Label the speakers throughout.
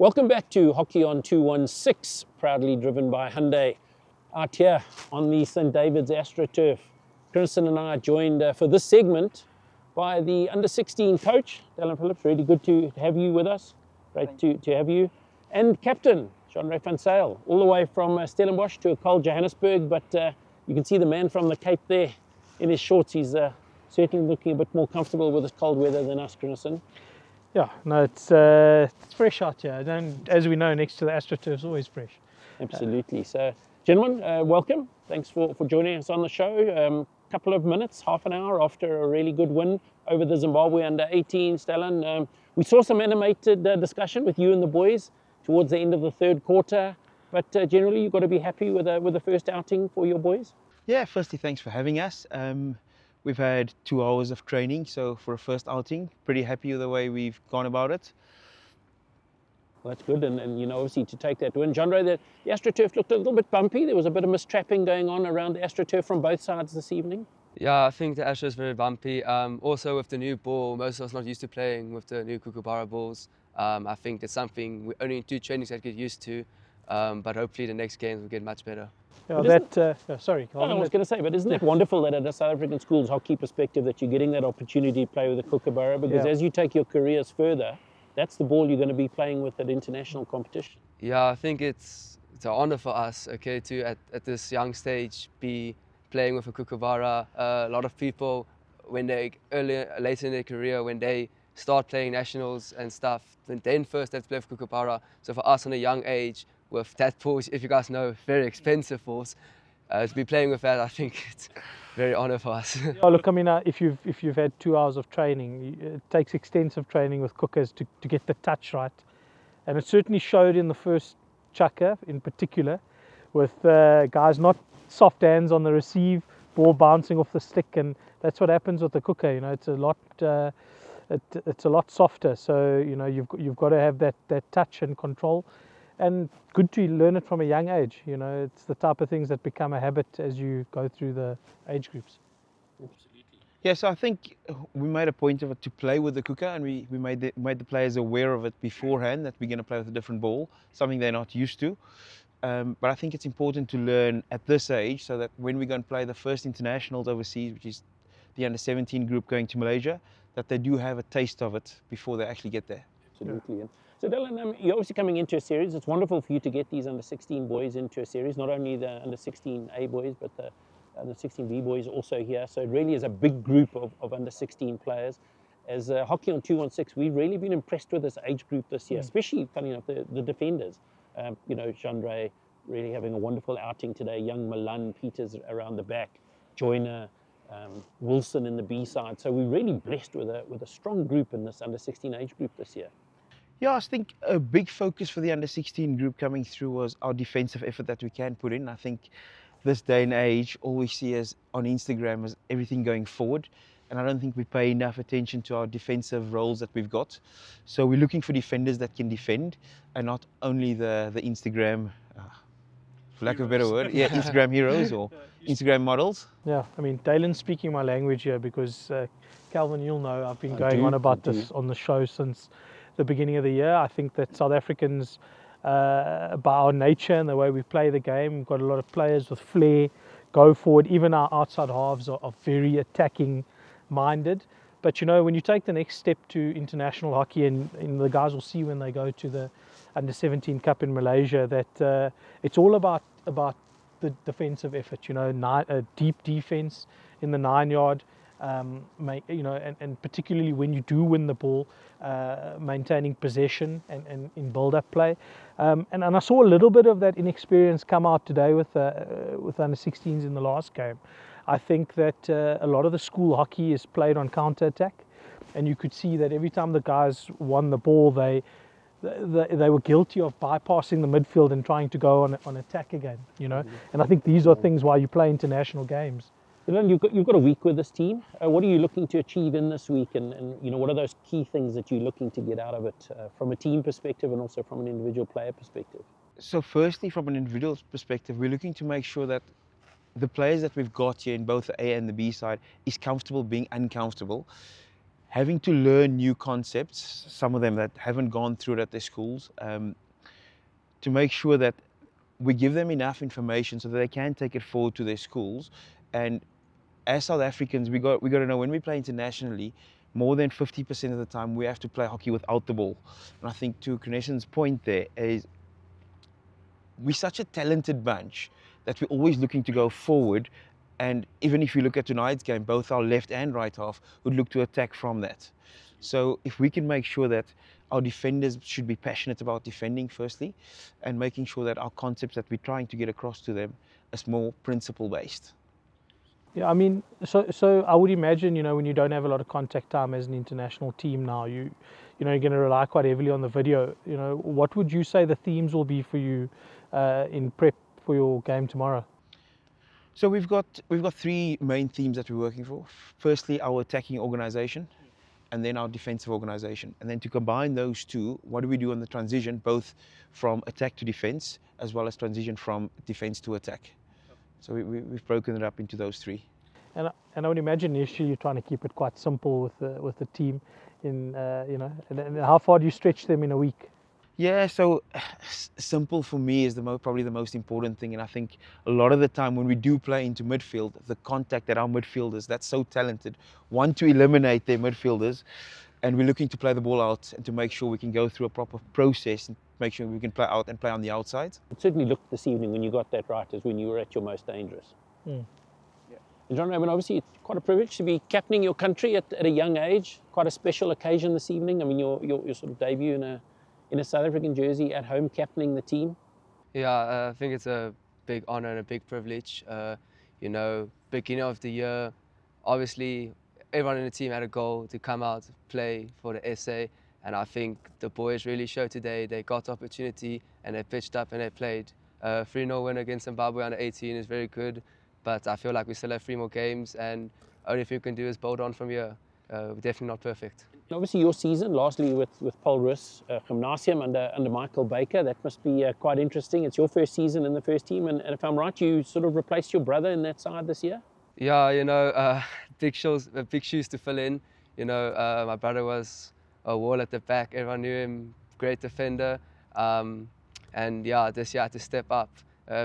Speaker 1: Welcome back to Hockey on 216, proudly driven by Hyundai, out here on the St. David's AstroTurf. Kristen and I are joined for this segment by the under-16 coach, Dallin Phillips. Really good to have you with us. Great to have you. And captain, Jean-Ray van Zyl, all the way from Stellenbosch to a cold Johannesburg, but you can see the man from the Cape there in his shorts. He's certainly looking a bit more comfortable with this cold weather than us, Kristen.
Speaker 2: Yeah, no, it's fresh out here. And as we know, next to the AstroTurf is always fresh.
Speaker 1: Absolutely. So, gentlemen, welcome. Thanks for joining us on the show. Couple of minutes, half an hour after a really good win over the Zimbabwe under-18, Dallin. We saw some animated discussion with you and the boys towards the end of the third quarter, but generally you've got to be happy with the first outing for your boys.
Speaker 3: Yeah, firstly, thanks for having us. We've had 2 hours of training, so for a first outing, pretty happy with the way we've gone about it.
Speaker 1: Well, that's good, and you know, obviously to take that win. Jean-Ray, the AstroTurf looked a little bit bumpy. There was a bit of mistrapping going on around the AstroTurf from both sides this evening.
Speaker 4: Yeah, I think the Astro is very bumpy. Also with the new ball, most of us not used to playing with the new Kookaburra balls. I think it's something we only in 2 trainings that get used to, but hopefully the next games will get much better.
Speaker 2: Yeah, sorry.
Speaker 1: I was going to say, but isn't it wonderful that at a South African schools hockey perspective that you're getting that opportunity to play with the Kookaburra? Because as you take your careers further, that's the ball you're going to be playing with at international competition.
Speaker 4: Yeah, I think it's an honor for us, okay, to at this young stage be playing with a Kookaburra. A lot of people, when they later in their career, when they start playing nationals and stuff, then first they have to play with Kookaburra. So for us on a young age, with that ball, if you guys know, very expensive balls, to be playing with that, I think it's very honor for us.
Speaker 2: Yeah, look, I mean, if you've had 2 hours of training, it takes extensive training with cookers to get the touch right, and it certainly showed in the first chukker in particular, with guys not soft hands on the receive, ball bouncing off the stick, and that's what happens with the cooker. You know, it's a lot softer. So you know, you've got to have that touch and control. And good to learn it from a young age. You know, it's the type of things that become a habit as you go through the age groups.
Speaker 1: Absolutely.
Speaker 3: Yeah, so I think we made a point of it to play with the cooker, and we made the players aware of it beforehand, that we're going to play with a different ball, something they're not used to. But I think it's important to learn at this age, so that when we go and play the first internationals overseas, which is the under-17 group going to Malaysia, that they do have a taste of it before they actually get there.
Speaker 1: Absolutely. Yeah. So Dallin, you're obviously coming into a series. It's wonderful for you to get these under-16 boys into a series, not only the under-16A boys, but the under-16B boys also here. So it really is a big group of under-16 players. As Hockey on 216, we've really been impressed with this age group this year, especially, funny enough, the defenders. You know, Jean-Ray really having a wonderful outing today. Young Milan, Peters around the back, Joyner, Wilson in the B side. So we're really blessed with a strong group in this under-16 age group this year.
Speaker 3: Yeah, I think a big focus for the under-16 group coming through was our defensive effort that we can put in. I think this day and age, all we see is on Instagram is everything going forward. And I don't think we pay enough attention to our defensive roles that we've got. So we're looking for defenders that can defend, and not only the Instagram, for lack of a better word, Instagram heroes or Instagram models.
Speaker 2: Yeah, I mean, Dalen's speaking my language here because, Calvin, you'll know, I've been going on about this on the show since the beginning of the year. I think that South Africans, by our nature and the way we play the game, we've got a lot of players with flair, go forward. Even our outside halves are very attacking minded. But you know, when you take the next step to international hockey, and the guys will see when they go to the under-17 Cup in Malaysia, that it's all about the defensive effort. You know, a deep defense in the 9-yard. You know, and particularly when you do win the ball, maintaining possession and in build-up play, and I saw a little bit of that inexperience come out today with under-16s in the last game. I think that a lot of the school hockey is played on counter-attack, and you could see that every time the guys won the ball, they were guilty of bypassing the midfield and trying to go on attack again. You know, and I think these are things why you play international games.
Speaker 1: You've got a week with this team. What are you looking to achieve in this week, and you know, what are those key things that you're looking to get out of it from a team perspective and also from an individual player perspective?
Speaker 3: So firstly, from an individual perspective, we're looking to make sure that the players that we've got here in both the A and the B side is comfortable being uncomfortable. having to learn new concepts, some of them that haven't gone through it at their schools, to make sure that we give them enough information so that they can take it forward to their schools. And as South Africans, we got to know when we play internationally, more than 50% of the time we have to play hockey without the ball. And I think to Knessen's point there is, we're such a talented bunch that we're always looking to go forward. And even if you look at tonight's game, both our left and right half would look to attack from that. So if we can make sure that our defenders should be passionate about defending firstly, and making sure that our concepts that we're trying to get across to them is more principle based.
Speaker 2: Yeah, I mean, so I would imagine, you know, when you don't have a lot of contact time as an international team now, you're going to rely quite heavily on the video. You know, what would you say the themes will be for you in prep for your game tomorrow?
Speaker 3: So we've got three main themes that we're working for. Firstly, our attacking organisation, and then our defensive organisation. And then to combine those two, what do we do on the transition, both from attack to defence, as well as transition from defence to attack? So we've broken it up into those three.
Speaker 2: And I would imagine initially you're trying to keep it quite simple with the team. In you know, and how far do you stretch them in a week?
Speaker 3: Yeah, so simple for me is probably the most important thing. And I think a lot of the time when we do play into midfield, the contact that our midfielders, that's so talented, want to eliminate their midfielders. And we're looking to play the ball out and to make sure we can go through a proper process and make sure we can play out and play on the outside.
Speaker 1: It certainly looked this evening when you got that right as when you were at your most dangerous.
Speaker 2: Mm.
Speaker 1: Yeah. And John, I mean, obviously it's quite a privilege to be captaining your country at a young age. Quite a special occasion this evening. I mean, your sort of debut in a South African jersey at home, captaining the team.
Speaker 4: Yeah, I think it's a big honor and a big privilege. You know, beginning of the year, obviously everyone in the team had a goal to come out, play for the SA, and I think the boys really showed today. They got the opportunity and they pitched up and they played. 3-0 win against Zimbabwe under 18 is very good, but I feel like we still have 3 more games, and only thing we can do is build on from here. We're definitely not perfect.
Speaker 1: Obviously your season, lastly with Paul Rus Gymnasium under Michael Baker, that must be quite interesting. It's your first season in the first team, and if I'm right, you sort of replaced your brother in that side this year?
Speaker 4: Yeah, you know, big shoes to fill in. You know, my brother was a wall at the back. Everyone knew him, great defender. And yeah, this year I had to step up.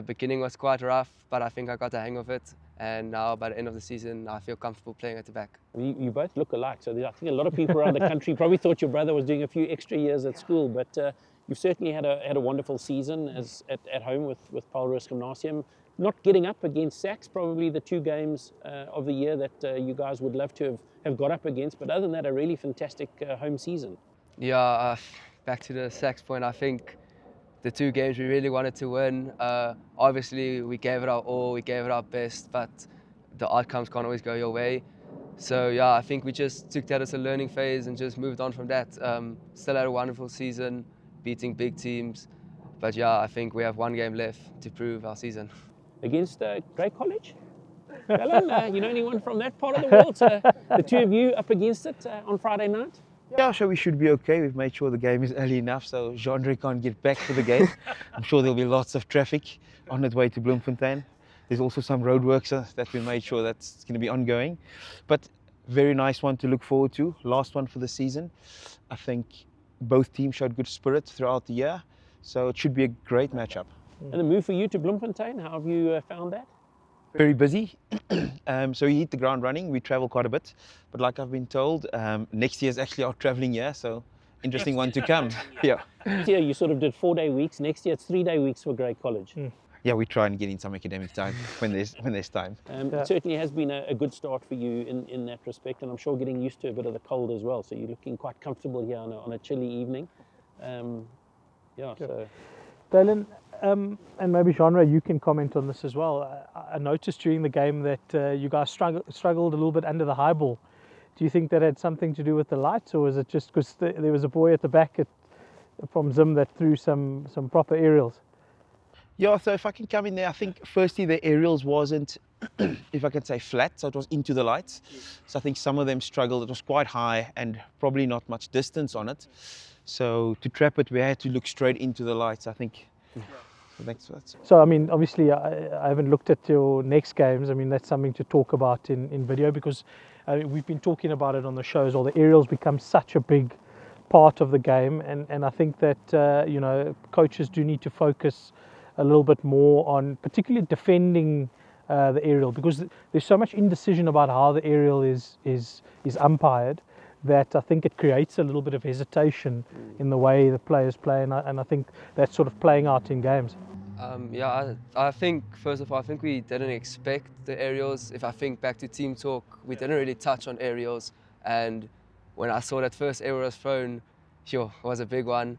Speaker 4: Beginning was quite rough, but I think I got the hang of it. And now by the end of the season, I feel comfortable playing at the back.
Speaker 1: You both look alike, so I think a lot of people around the country probably thought your brother was doing a few extra years at school, but you've certainly had a wonderful season at home with Paul Rus Gymnasium. Not getting up against Sachs, probably the 2 games of the year that you guys would love to have got up against, but other than that, a really fantastic home season.
Speaker 4: Yeah, back to the Sachs point, I think the 2 games we really wanted to win. Obviously, we gave it our all, we gave it our best, but the outcomes can't always go your way. So yeah, I think we just took that as a learning phase and just moved on from that. Still had a wonderful season, beating big teams, but yeah, I think we have 1 game left to prove our season.
Speaker 1: Against Grey College? Alan, you know anyone from that part of the world? So the 2 of you up against it on Friday night?
Speaker 3: Yeah, so we should be okay. We've made sure the game is early enough so Jean-Andre can't get back to the game. I'm sure there'll be lots of traffic on its way to Bloemfontein. There's also some roadworks that we made sure that's going to be ongoing. But very nice one to look forward to. Last one for the season. I think both teams showed good spirit throughout the year, so it should be a great matchup.
Speaker 1: And the move for you to Bloemfontein, how have you found that?
Speaker 3: Very busy. So you hit the ground running. We travel quite a bit, but like I've been told, next year is actually our traveling year, so interesting one to come. Yeah.
Speaker 1: This year you sort of did 4-day weeks. Next year it's 3-day weeks for Grey College.
Speaker 3: Yeah, we try and get in some academic time when there's time.
Speaker 1: It certainly has been a good start for you in that respect, and I'm sure getting used to a bit of the cold as well. So you're looking quite comfortable here on a chilly evening. So.
Speaker 2: Dalen, and maybe Genre, you can comment on this as well. I noticed during the game that you guys struggled a little bit under the high ball. Do you think that had something to do with the lights, or was it just because there was a boy at the back from Zim that threw some proper aerials?
Speaker 3: Yeah, so if I can come in there, I think firstly the aerials wasn't, if I can say, flat, so it was into the lights. So I think some of them struggled. It was quite high and probably not much distance on it. So to trap it, we had to look straight into the lights, I think.
Speaker 2: So I mean, obviously I haven't looked at your next games. I mean, that's something to talk about in video, because we've been talking about it on the shows, or the aerials become such a big part of the game, and I think that you know, coaches do need to focus a little bit more on particularly defending the aerial, because there's so much indecision about how the aerial is umpired, that I think it creates a little bit of hesitation in the way the players play, and I think that's sort of playing out in games.
Speaker 4: Yeah, I think, first of all, I think we didn't expect the aerials. If I think back to team talk, we didn't really touch on aerials, and when I saw that first aerial was thrown, sure, it was a big one.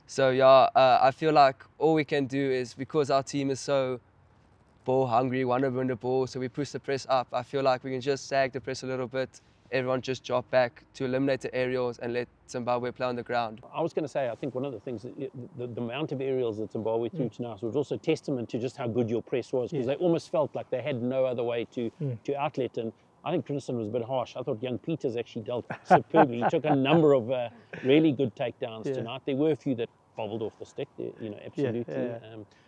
Speaker 4: So yeah, I feel like all we can do is, because our team is so ball hungry, want to win the ball, so we push the press up. I feel like we can just sag the press a little bit, everyone just drop back to eliminate the aerials and let Zimbabwe play on the ground.
Speaker 1: I was going to say, I think one of the things, the amount of aerials that Zimbabwe threw tonight was also testament to just how good your press was, because they almost felt like they had no other way to outlet. And I think Trinison was a bit harsh. I thought young Peters actually dealt superbly. He took a number of really good takedowns tonight. There were a few that bobbled off the stick, you know, absolutely.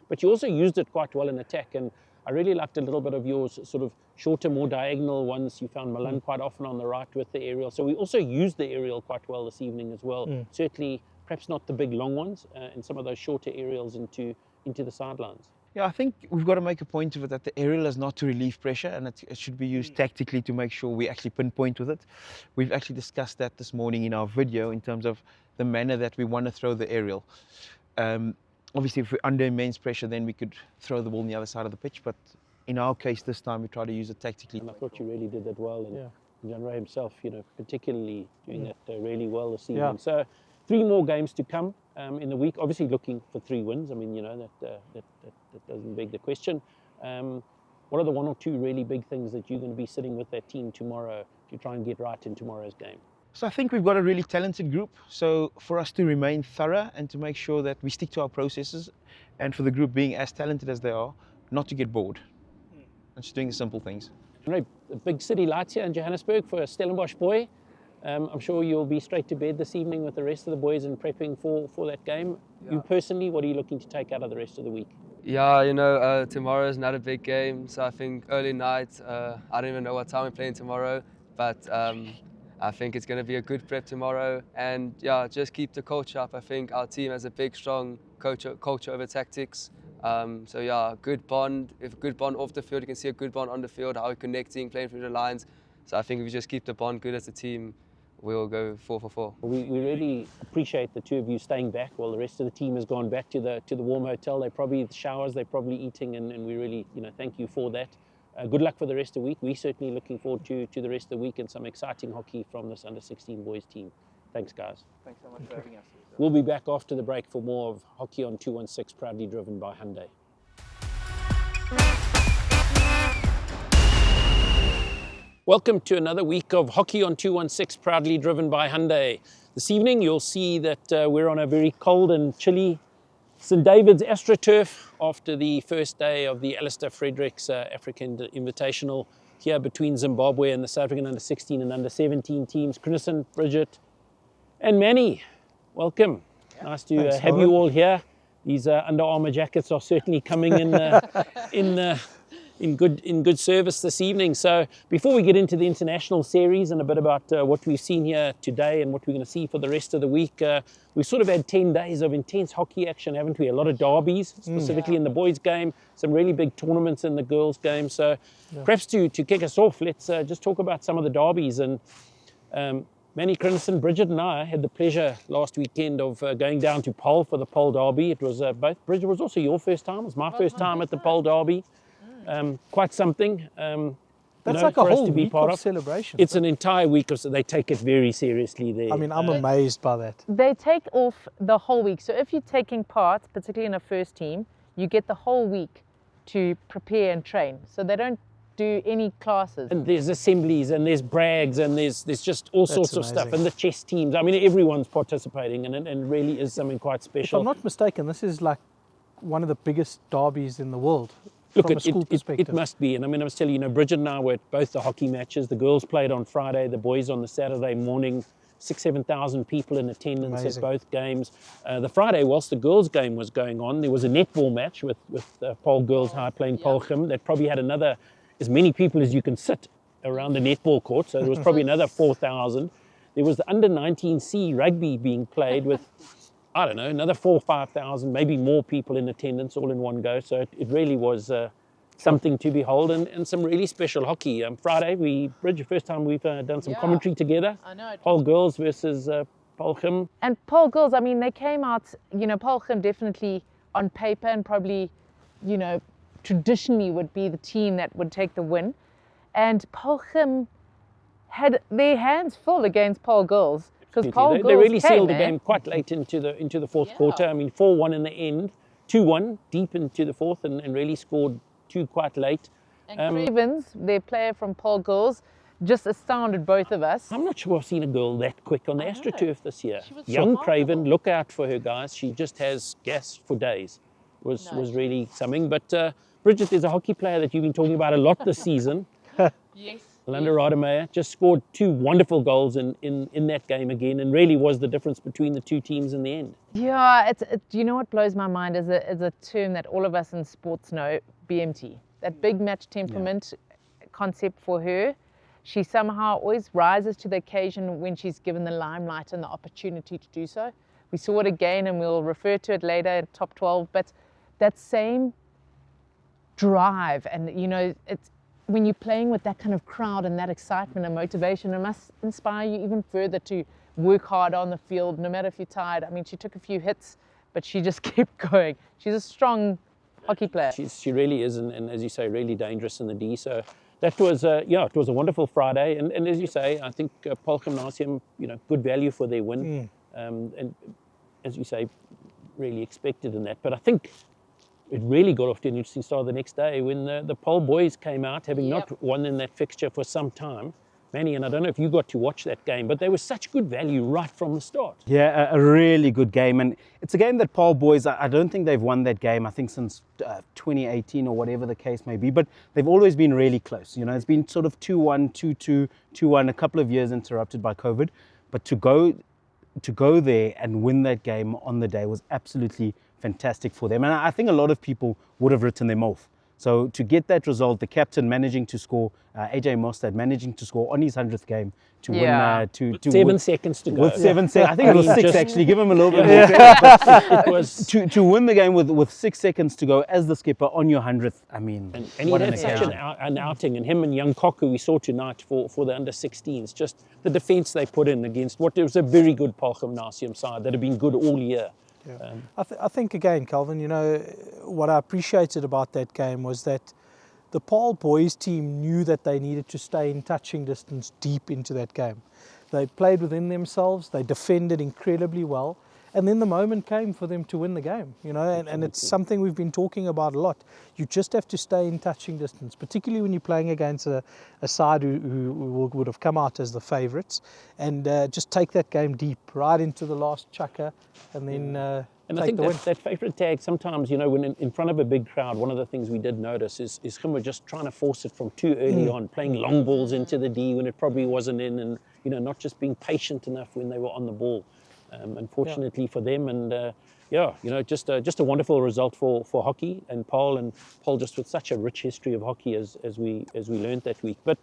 Speaker 1: But you also used it quite well in attack, and I really liked a little bit of yours, sort of shorter, more diagonal ones. You found Milan quite often on the right with the aerial. So we also used the aerial quite well this evening as well. Certainly, perhaps not the big long ones, and some of those shorter aerials into the sidelines.
Speaker 3: Yeah, I think we've got to make a point of it that the aerial is not to relieve pressure, and it should be used tactically to make sure we actually pinpoint with it. We've actually discussed that this morning in our video in terms of the manner that we want to throw the aerial. Obviously, if we're under immense pressure, then we could throw the ball on the other side of the pitch. But in our case this time, we try to use it tactically.
Speaker 1: And I thought you really did that well, and John Ray himself, you know, particularly doing that really well this evening. So 3 more games to come in the week. Obviously, looking for 3 wins. I mean, you know, that doesn't beg the question. What are the 1 or 2 really big things that you're going to be sitting with that team tomorrow to try and get right in tomorrow's game?
Speaker 3: So I think we've got a really talented group. So for us to remain thorough and to make sure that we stick to our processes, and for the group being as talented as they are, not to get bored. And just doing the simple things.
Speaker 1: Right, the big city lights here in Johannesburg for a Stellenbosch boy. I'm sure you'll be straight to bed this evening with the rest of the boys and prepping for that game. You personally, what are you looking to take out of the rest of the week?
Speaker 4: Yeah, you know, tomorrow is not a big game, so I think early night, I don't even know what time we're playing tomorrow, but I think it's going to be a good prep tomorrow, and yeah, just keep the culture up. I think our team has a big, strong culture over tactics. So yeah, good bond. If a good bond off the field, you can see a good bond on the field, how we're connecting, playing through the lines. So I think if we just keep the bond good as a team, we'll go 4 for 4.
Speaker 1: We really appreciate the 2 of you staying back while the rest of the team has gone back to the warm hotel. They probably showers, they're probably eating, and we really, you know, thank you for that. Good luck for the rest of the week. We're certainly looking forward to the rest of the week and some exciting hockey from this under-16 boys team. Thanks, guys.
Speaker 3: Thanks so much for having us.
Speaker 1: We'll be back after the break for more of Hockey on 216, proudly driven by Hyundai. Welcome to another week of Hockey on 216, proudly driven by Hyundai. This evening, you'll see that we're on a very cold and chilly St. David's AstroTurf after the first day of the Alistair Fredericks African Invitational here between Zimbabwe and the South African under-16 and under-17 teams. Crinison, Bridget, and Manny, welcome. Nice to have you all here. These Under Armour jackets are certainly coming in good service this evening. So before we get into the international series and a bit about what we've seen here today and what we're going to see for the rest of the week, we've sort of had 10 days of intense hockey action, haven't we? A lot of derbies, specifically in the boys' game, some really big tournaments in the girls' game. So perhaps to kick us off, let's just talk about some of the derbies. And Manny, Crinison, Bridget and I had the pleasure last weekend of going down to Pole for the Pole Derby. It was both, Bridget, was also your first time. It was my first time at the Pole Derby. Quite something.
Speaker 2: That's like a whole week of celebration.
Speaker 1: It's an entire week of, so they take it very seriously there.
Speaker 2: I mean, I'm amazed by that.
Speaker 5: They take off the whole week. So if you're taking part, particularly in a first team, you get the whole week to prepare and train. So they don't do any classes.
Speaker 1: And there's assemblies and there's brags and there's just all sorts of stuff. And the chess teams, I mean, everyone's participating and it really is something quite special.
Speaker 2: If I'm not mistaken, this is like one of the biggest derbies in the world.
Speaker 1: Look, it must be. And I mean, I was telling you, Bridget and I were at both the hockey matches. The girls played on Friday, the boys on the Saturday morning. 7,000 people in attendance at both games. The Friday, whilst the girls' game was going on, there was a netball match with Pole Girls High playing Pole Gym that probably had as many people as you can sit around the netball court, so there was probably another 4,000. There was the under-19C rugby being played with, I don't know, another 4,000 or 5,000, maybe more people in attendance all in one go. So it really was something to behold, and some really special hockey. Friday, Bridge, the first time we've done some commentary together.
Speaker 5: I know.
Speaker 1: Paul girls versus Polcham.
Speaker 5: And Paul girls, I mean, they came out, Polcham definitely on paper and probably, traditionally would be the team that would take the win. And Polcham had their hands full against Paul girls. Because Paul girls
Speaker 1: they really sealed the
Speaker 5: eh?
Speaker 1: game quite late into the fourth quarter. I mean, 4-1 in the end, 2-1 deep into the fourth, and really scored 2 quite late.
Speaker 5: And Cravens, their player from Paul girls, just astounded both of us.
Speaker 1: I'm not sure I've seen a girl that quick on the AstroTurf this year.
Speaker 5: She was
Speaker 1: Young
Speaker 5: remarkable.
Speaker 1: Craven, look out for her, guys. She just has gas for days. Was really something. But Bridget, there's a hockey player that you've been talking about a lot this season.
Speaker 5: Yes.
Speaker 1: Linda Rademeyer just scored 2 wonderful goals in that game again, and really was the difference between the 2 teams in the end.
Speaker 5: Yeah, you know what blows my mind is a term that all of us in sports know, BMT. That big match temperament concept for her. She somehow always rises to the occasion when she's given the limelight and the opportunity to do so. We saw it again, and we'll refer to it later in top 12, but that same drive, and it's when you're playing with that kind of crowd and that excitement and motivation, it must inspire you even further to work hard on the field, no matter if you're tired. I mean, she took a few hits, but she just kept going. She's a strong hockey player.
Speaker 1: She really is, and as you say, really dangerous in the D. So that was, it was a wonderful Friday. And as you say, I think Paul Gymnasium, good value for their win. And as you say, really expected in that. But I think it really got off to an interesting start the next day when the Pole boys came out, having not won in that fixture for some time. Manny, and I don't know if you got to watch that game, but they were such good value right from the start.
Speaker 3: Yeah, a really good game. And it's a game that Pole boys, I don't think they've won that game, I think since 2018 or whatever the case may be, but they've always been really close. It's been sort of 2-1, 2-2, 2-1, a couple of years interrupted by COVID. But to go there and win that game on the day was absolutely fantastic for them. And I think a lot of people would have written them off. So to get that result, the captain managing to score, AJ Mostad managing to score on his 100th game to win. To
Speaker 1: 7 seconds to go.
Speaker 3: With 7 seconds, I think it was 6 actually. Give him a little bit more.
Speaker 1: It was
Speaker 3: to win the game with 6 seconds to go as the skipper on your 100th. I mean,
Speaker 1: and he
Speaker 3: what
Speaker 1: had
Speaker 3: an
Speaker 1: such
Speaker 3: occasion.
Speaker 1: an outing, and him and young Koku we saw tonight for the under-16s. Just the defence they put in against what was a very good Paul Gymnasium side that had been good all year.
Speaker 2: Yeah. I think again, Calvin, what I appreciated about that game was that the Paul boys team knew that they needed to stay in touching distance deep into that game. They played within themselves, they defended incredibly well, and then the moment came for them to win the game, and it's something we've been talking about a lot. You just have to stay in touching distance, particularly when you're playing against a side who would have come out as the favourites, and just take that game deep, right into the last chukker, and then
Speaker 1: And I
Speaker 2: take
Speaker 1: think
Speaker 2: the win.
Speaker 1: that favourite tag, sometimes, when in front of a big crowd, one of the things we did notice is him just trying to force it from too early on, playing long balls into the D when it probably wasn't in, and not just being patient enough when they were on the ball. Unfortunately for them, and just a wonderful result for hockey, and Paul just with such a rich history of hockey as we learned that week. But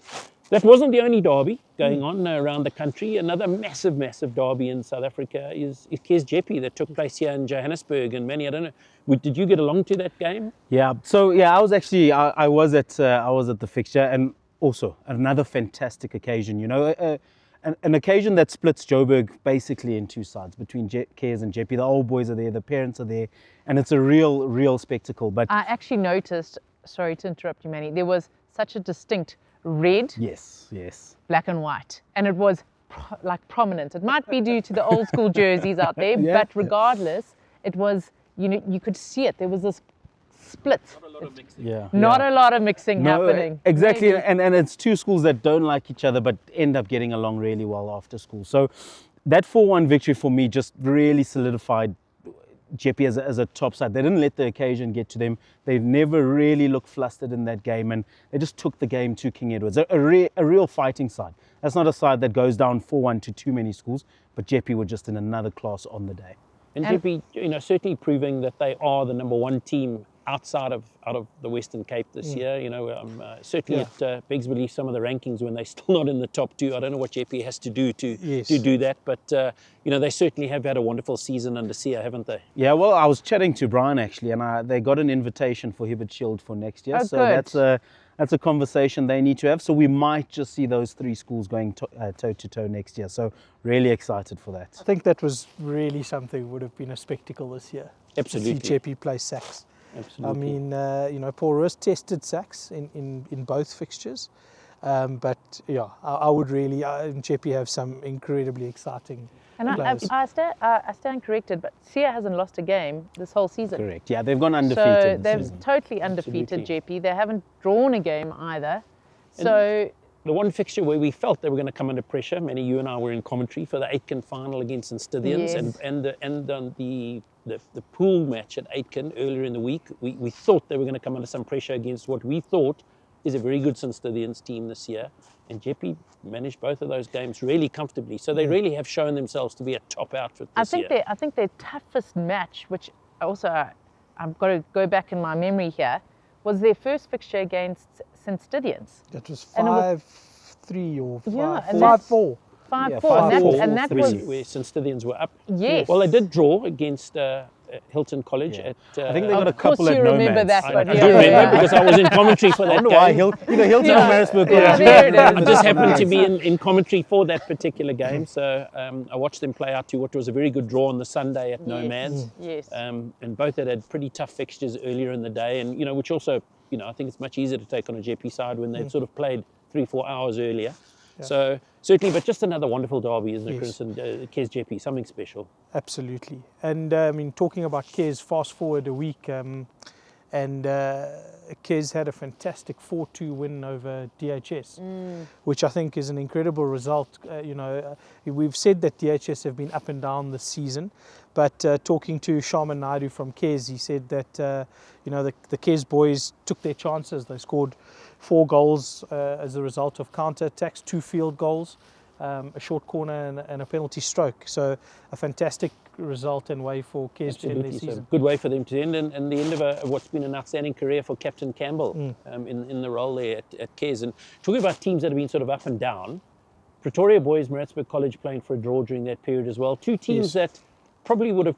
Speaker 1: that wasn't the only derby going on around the country. Another massive derby in South Africa is Kes Jeppe that took place here in Johannesburg. And Manny, I don't know, did you get along to that game?
Speaker 3: Yeah. So I was actually I was at the fixture, and also another fantastic occasion. An occasion that splits Joburg basically in 2 sides between Kes and Jeppe. The old boys are there, the parents are there, and it's a real spectacle. But
Speaker 5: I actually noticed, sorry to interrupt you, Manny, there was such a distinct red,
Speaker 3: yes,
Speaker 5: black and white, and it was prominent. It might be due to the old school jerseys out there, but regardless, it was, you could see it. There was this split. Not a lot of mixing happening.
Speaker 3: Exactly,
Speaker 5: Maybe.
Speaker 3: and it's 2 schools that don't like each other but end up getting along really well after school. So that 4-1 victory for me just really solidified Jeppe as a top side. They didn't let the occasion get to them. They've never really looked flustered in that game, and they just took the game to King Edward's. A real fighting side. That's not a side that goes down 4-1 to too many schools, but Jeppe were just in another class on the day.
Speaker 1: And Jeppe, certainly proving that they are the number 1 team outside of the Western Cape this year. You know, certainly it begs belief some of the rankings when they're still not in the top 2. I don't know what JP has to do to do that, but you know, they certainly have had a wonderful season under Sia, haven't they?
Speaker 6: Yeah, well, I was chatting to Brian actually, and they got an invitation for Hibbert Shield for next year.
Speaker 5: Oh,
Speaker 6: so
Speaker 5: good.
Speaker 6: that's a conversation they need to have. So we might just see those 3 schools going toe to toe next year. So really excited for that.
Speaker 2: I think that was really something, would have been a spectacle this year.
Speaker 1: Absolutely.
Speaker 2: To see Jeppe play sax.
Speaker 1: Absolutely.
Speaker 2: I mean, you know, Paul Roos tested sax in both fixtures. But yeah, I would really, Jeppe have some incredibly exciting players.
Speaker 5: I stand corrected, but Sia hasn't lost a game this whole season.
Speaker 6: Correct. Yeah, they've gone undefeated.
Speaker 5: So they've totally undefeated Jeppe. They haven't drawn a game either. So
Speaker 1: the one fixture where we felt they were going to come under pressure, Manny, you and I were in commentary for the Aitken final against St. Stithians,
Speaker 5: Yes.
Speaker 1: and on the pool match at Aitken earlier in the week, we thought they were going to come under some pressure against what we thought is a very good St. Stithians team this year. And Jeppe managed both of those games really comfortably. So they really have shown themselves to be a top outfit this year.
Speaker 5: I think their toughest match, which also I've got to go back in my memory here, was their first fixture against St. Stithians.
Speaker 2: That was
Speaker 5: And it was-
Speaker 2: 5-3 or
Speaker 5: Yeah,
Speaker 2: 5-4.
Speaker 5: and that's-
Speaker 2: 5-4.
Speaker 5: 5-4, and that was
Speaker 1: where St. Stithians were up.
Speaker 5: yes.
Speaker 1: Well, they did draw against Hilton College at.
Speaker 6: I think they got a
Speaker 5: Of course
Speaker 6: couple at
Speaker 5: you remember
Speaker 6: Nomads.
Speaker 5: that
Speaker 1: I
Speaker 5: one.
Speaker 1: do
Speaker 5: yeah.
Speaker 1: remember because I was in commentary for
Speaker 6: I
Speaker 1: that
Speaker 6: wonder why
Speaker 1: game.
Speaker 6: Hilton
Speaker 5: Yeah.
Speaker 6: and Maritzburg.
Speaker 5: Yeah, there it is.
Speaker 1: I just happened to be in commentary for that particular game, so I watched them play out to what was a very good draw on the Sunday at Nomads.
Speaker 5: Yes.
Speaker 1: And both had pretty tough fixtures earlier in the day, and you know, which also, you know, I think it's much easier to take on a Jeppe side when they've sort of played 3-4 hours earlier. So certainly, but just another wonderful derby, isn't it, Chris? And Kes Jeppe, something special.
Speaker 2: Absolutely. And I mean, talking about Kes, fast forward a week, and Kes had a fantastic 4-2 win over DHS, which I think is an incredible result. You know, we've said that DHS have been up and down this season, but talking to Shaman Naidu from Kes, he said that you know, the Kes boys took their chances. They scored 4 goals as a result of counter-attacks, 2 field goals, a short corner and a penalty stroke. So a fantastic result and way for Kes to end their
Speaker 1: Absolutely, so
Speaker 2: season.
Speaker 1: good way for them to end, and the end of what's been an outstanding career for Captain Campbell in the role there at Kes. And talking about teams that have been sort of up and down, Pretoria Boys, Maritzburg College playing for a draw during that period as well. 2 teams that probably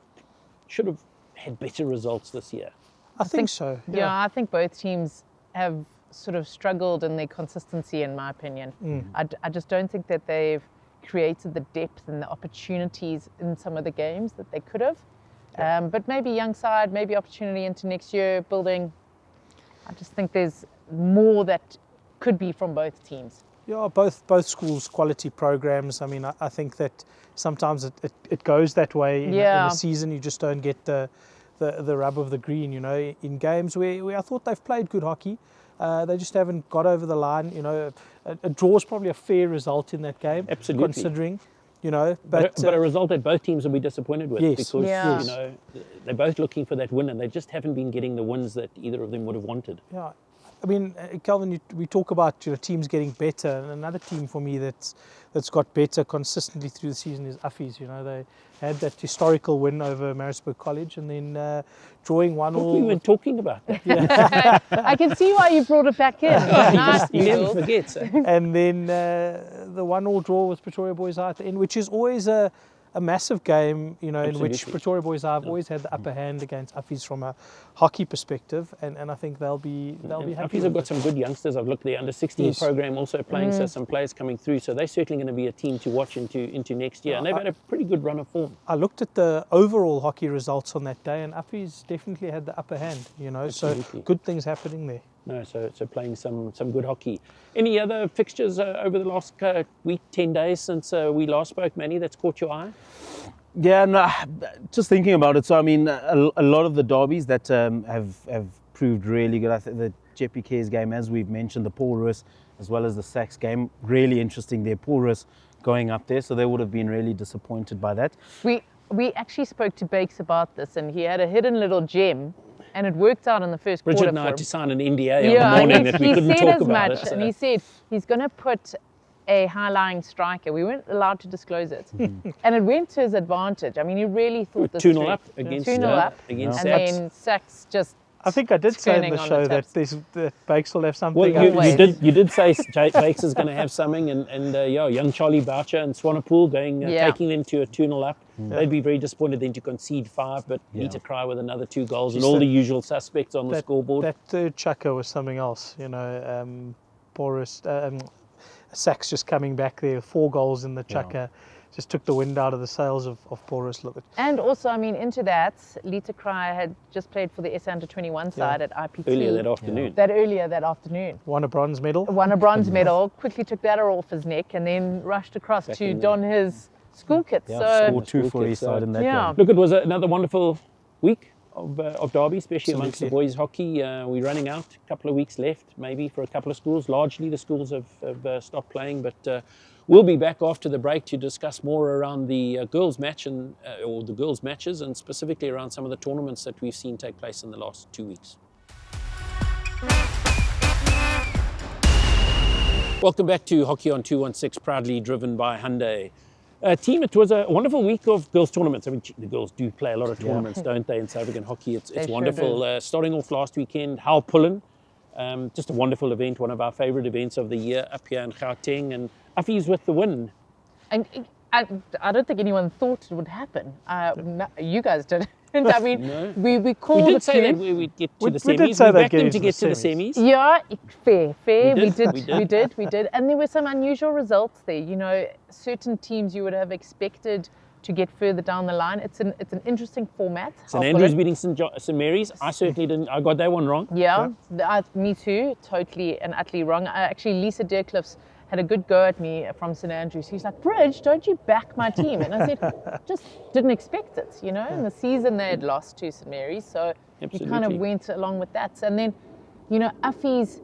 Speaker 1: should have had better results this year.
Speaker 2: I think so.
Speaker 5: Yeah, I think both teams have sort of struggled in their consistency, in my opinion. I just don't think that they've created the depth and the opportunities in some of the games that they could have. But maybe young side, maybe opportunity into next year, building. I just think there's more that could be from both teams.
Speaker 2: Yeah, both schools' quality programs. I mean, I think that sometimes it goes that way in a season. You just don't get the rub of the green, you know, in games where I thought they've played good hockey. They just haven't got over the line. You know, a draw is probably a fair result in that game.
Speaker 1: Absolutely.
Speaker 2: Considering, you know.
Speaker 1: But a result that both teams will be disappointed with,
Speaker 2: Yes.
Speaker 1: because
Speaker 5: Yeah.
Speaker 1: you know, they're both looking for that win, and they just haven't been getting the wins that either of them would have wanted.
Speaker 2: Yeah, I mean, Calvin, we talk about, you know, teams getting better, and another team for me that's got better consistently through the season is Affies. You know, they had that historical win over Maritzburg College, and then drawing 1-1.
Speaker 1: We were talking about that.
Speaker 5: I can see why you brought it back in. Nice,
Speaker 1: You never
Speaker 5: Eagles.
Speaker 1: forget. So.
Speaker 2: And then the 1-1 draw with Pretoria Boys High at the end, which is always a massive game, you know, in which
Speaker 1: Absolutely.
Speaker 2: Pretoria Boys High have always had the upper hand against Affies from a hockey perspective, and I think they'll be happy.
Speaker 1: Affies have
Speaker 2: with
Speaker 1: got some good youngsters. I've looked there, under 16
Speaker 2: Yes.
Speaker 1: program also playing, so some players coming through. So they're certainly going to be a team to watch into next year, and they've had a pretty good run of form.
Speaker 2: I looked at the overall hockey results on that day, and Affies definitely had the upper hand, you know,
Speaker 1: Absolutely.
Speaker 2: so good things happening there.
Speaker 1: No, so playing some good hockey. Any other fixtures over the last week, 10 days since we last spoke, Manny, that's caught your eye?
Speaker 6: Yeah, no, just thinking about it. So I mean, a lot of the derbies that have proved really good. I think the Jeppe Kes game, as we've mentioned, the Paul Roos as well as the Sax game, really interesting there. Paul Roos going up there, so they would have been really disappointed by that.
Speaker 5: We actually spoke to Bakes about this, and he had a hidden little gem, and it worked out in the first
Speaker 1: Bridget
Speaker 5: quarter
Speaker 1: and I
Speaker 5: for
Speaker 1: had
Speaker 5: him.
Speaker 1: to sign an NDA on the morning that we couldn't
Speaker 5: said
Speaker 1: talk
Speaker 5: as
Speaker 1: about
Speaker 5: much,
Speaker 1: it.
Speaker 5: and he said he's going to put a high-lying striker. We weren't allowed to disclose it, and it went to his advantage. I mean, he really thought this
Speaker 1: 2-0
Speaker 5: through.
Speaker 1: up against
Speaker 5: 2-0 up,
Speaker 1: against
Speaker 5: and
Speaker 1: Sax.
Speaker 5: then Sax just
Speaker 2: I think I did say in
Speaker 5: turning
Speaker 2: the
Speaker 5: on
Speaker 2: show
Speaker 5: the
Speaker 2: that
Speaker 5: taps.
Speaker 2: that Bakes will have something.
Speaker 1: Well,
Speaker 2: up his sleeve.
Speaker 1: you did say Bakes is going to have something, and yeah, young Charlie Boucher and Swanepoel going
Speaker 5: Yeah.
Speaker 1: taking them to a 2-0 up. They'd be very disappointed then to concede 5, but Lita Cry with another 2 goals and
Speaker 2: She
Speaker 1: all
Speaker 2: said
Speaker 1: the usual suspects on the
Speaker 2: that,
Speaker 1: scoreboard.
Speaker 2: That third chucker was something else, Boris Sachs just coming back there, 4 goals in the chucker, just took the wind out of the sails of Boris. Look at.
Speaker 5: And also, I mean, into that, Lita Cry had just played for the S under 21 side at IPT.
Speaker 1: Earlier that afternoon.
Speaker 5: Earlier that afternoon.
Speaker 2: Won a bronze medal.
Speaker 5: Won a bronze medal, quickly took that off his neck, and then rushed across to don his school kit.
Speaker 6: Yeah,
Speaker 5: So,
Speaker 6: scored 2 for his side in that
Speaker 5: Yeah.
Speaker 6: game.
Speaker 1: Look, it was another wonderful week of derby, especially amongst the
Speaker 2: Absolutely.
Speaker 1: boys hockey. We're running out, a couple of weeks left, maybe for a couple of schools. Largely the schools have stopped playing, but we'll be back after the break to discuss more around the girls' match or the girls' matches, and specifically around some of the tournaments that we've seen take place in the last 2 weeks. Welcome back to Hockey on 216, proudly driven by Hyundai. Team, it was a wonderful week of girls' tournaments. I mean, the girls do play a lot of tournaments, don't they, in South African hockey? It's
Speaker 5: They sure
Speaker 1: wonderful.
Speaker 5: do.
Speaker 1: Starting off last weekend, Hull Pullen, just a wonderful event, one of our favourite events of the year up here in Gauteng, and Affie's with the win.
Speaker 5: And I don't think anyone thought it would happen. No, you guys did. And I mean,
Speaker 1: No.
Speaker 5: we called
Speaker 1: We
Speaker 5: it
Speaker 1: did say that
Speaker 5: to.
Speaker 1: we'd get to
Speaker 2: We
Speaker 1: the
Speaker 2: did
Speaker 1: semis.
Speaker 2: say
Speaker 1: We
Speaker 2: they'd
Speaker 1: backed
Speaker 2: get
Speaker 1: them
Speaker 2: into
Speaker 1: to get
Speaker 2: the
Speaker 1: to the semis.
Speaker 5: Yeah, fair.
Speaker 1: We did,
Speaker 5: We did. And there were some unusual results there. You know, certain teams you would have expected to get further down the line. It's an interesting format.
Speaker 1: St
Speaker 5: I'll
Speaker 1: Andrews
Speaker 5: put it.
Speaker 1: beating St Mary's. I certainly didn't. I got that one wrong.
Speaker 5: Yeah, me too. Totally and utterly wrong. Actually, Lisa Deercliffs had a good go at me from St Andrews. He's like, Bridge, don't you back my team? And I said, just didn't expect it. You know, in the season they had lost to St Mary's, so you kind of
Speaker 1: Absolutely.
Speaker 5: went along with that. And then, you know, Affie's,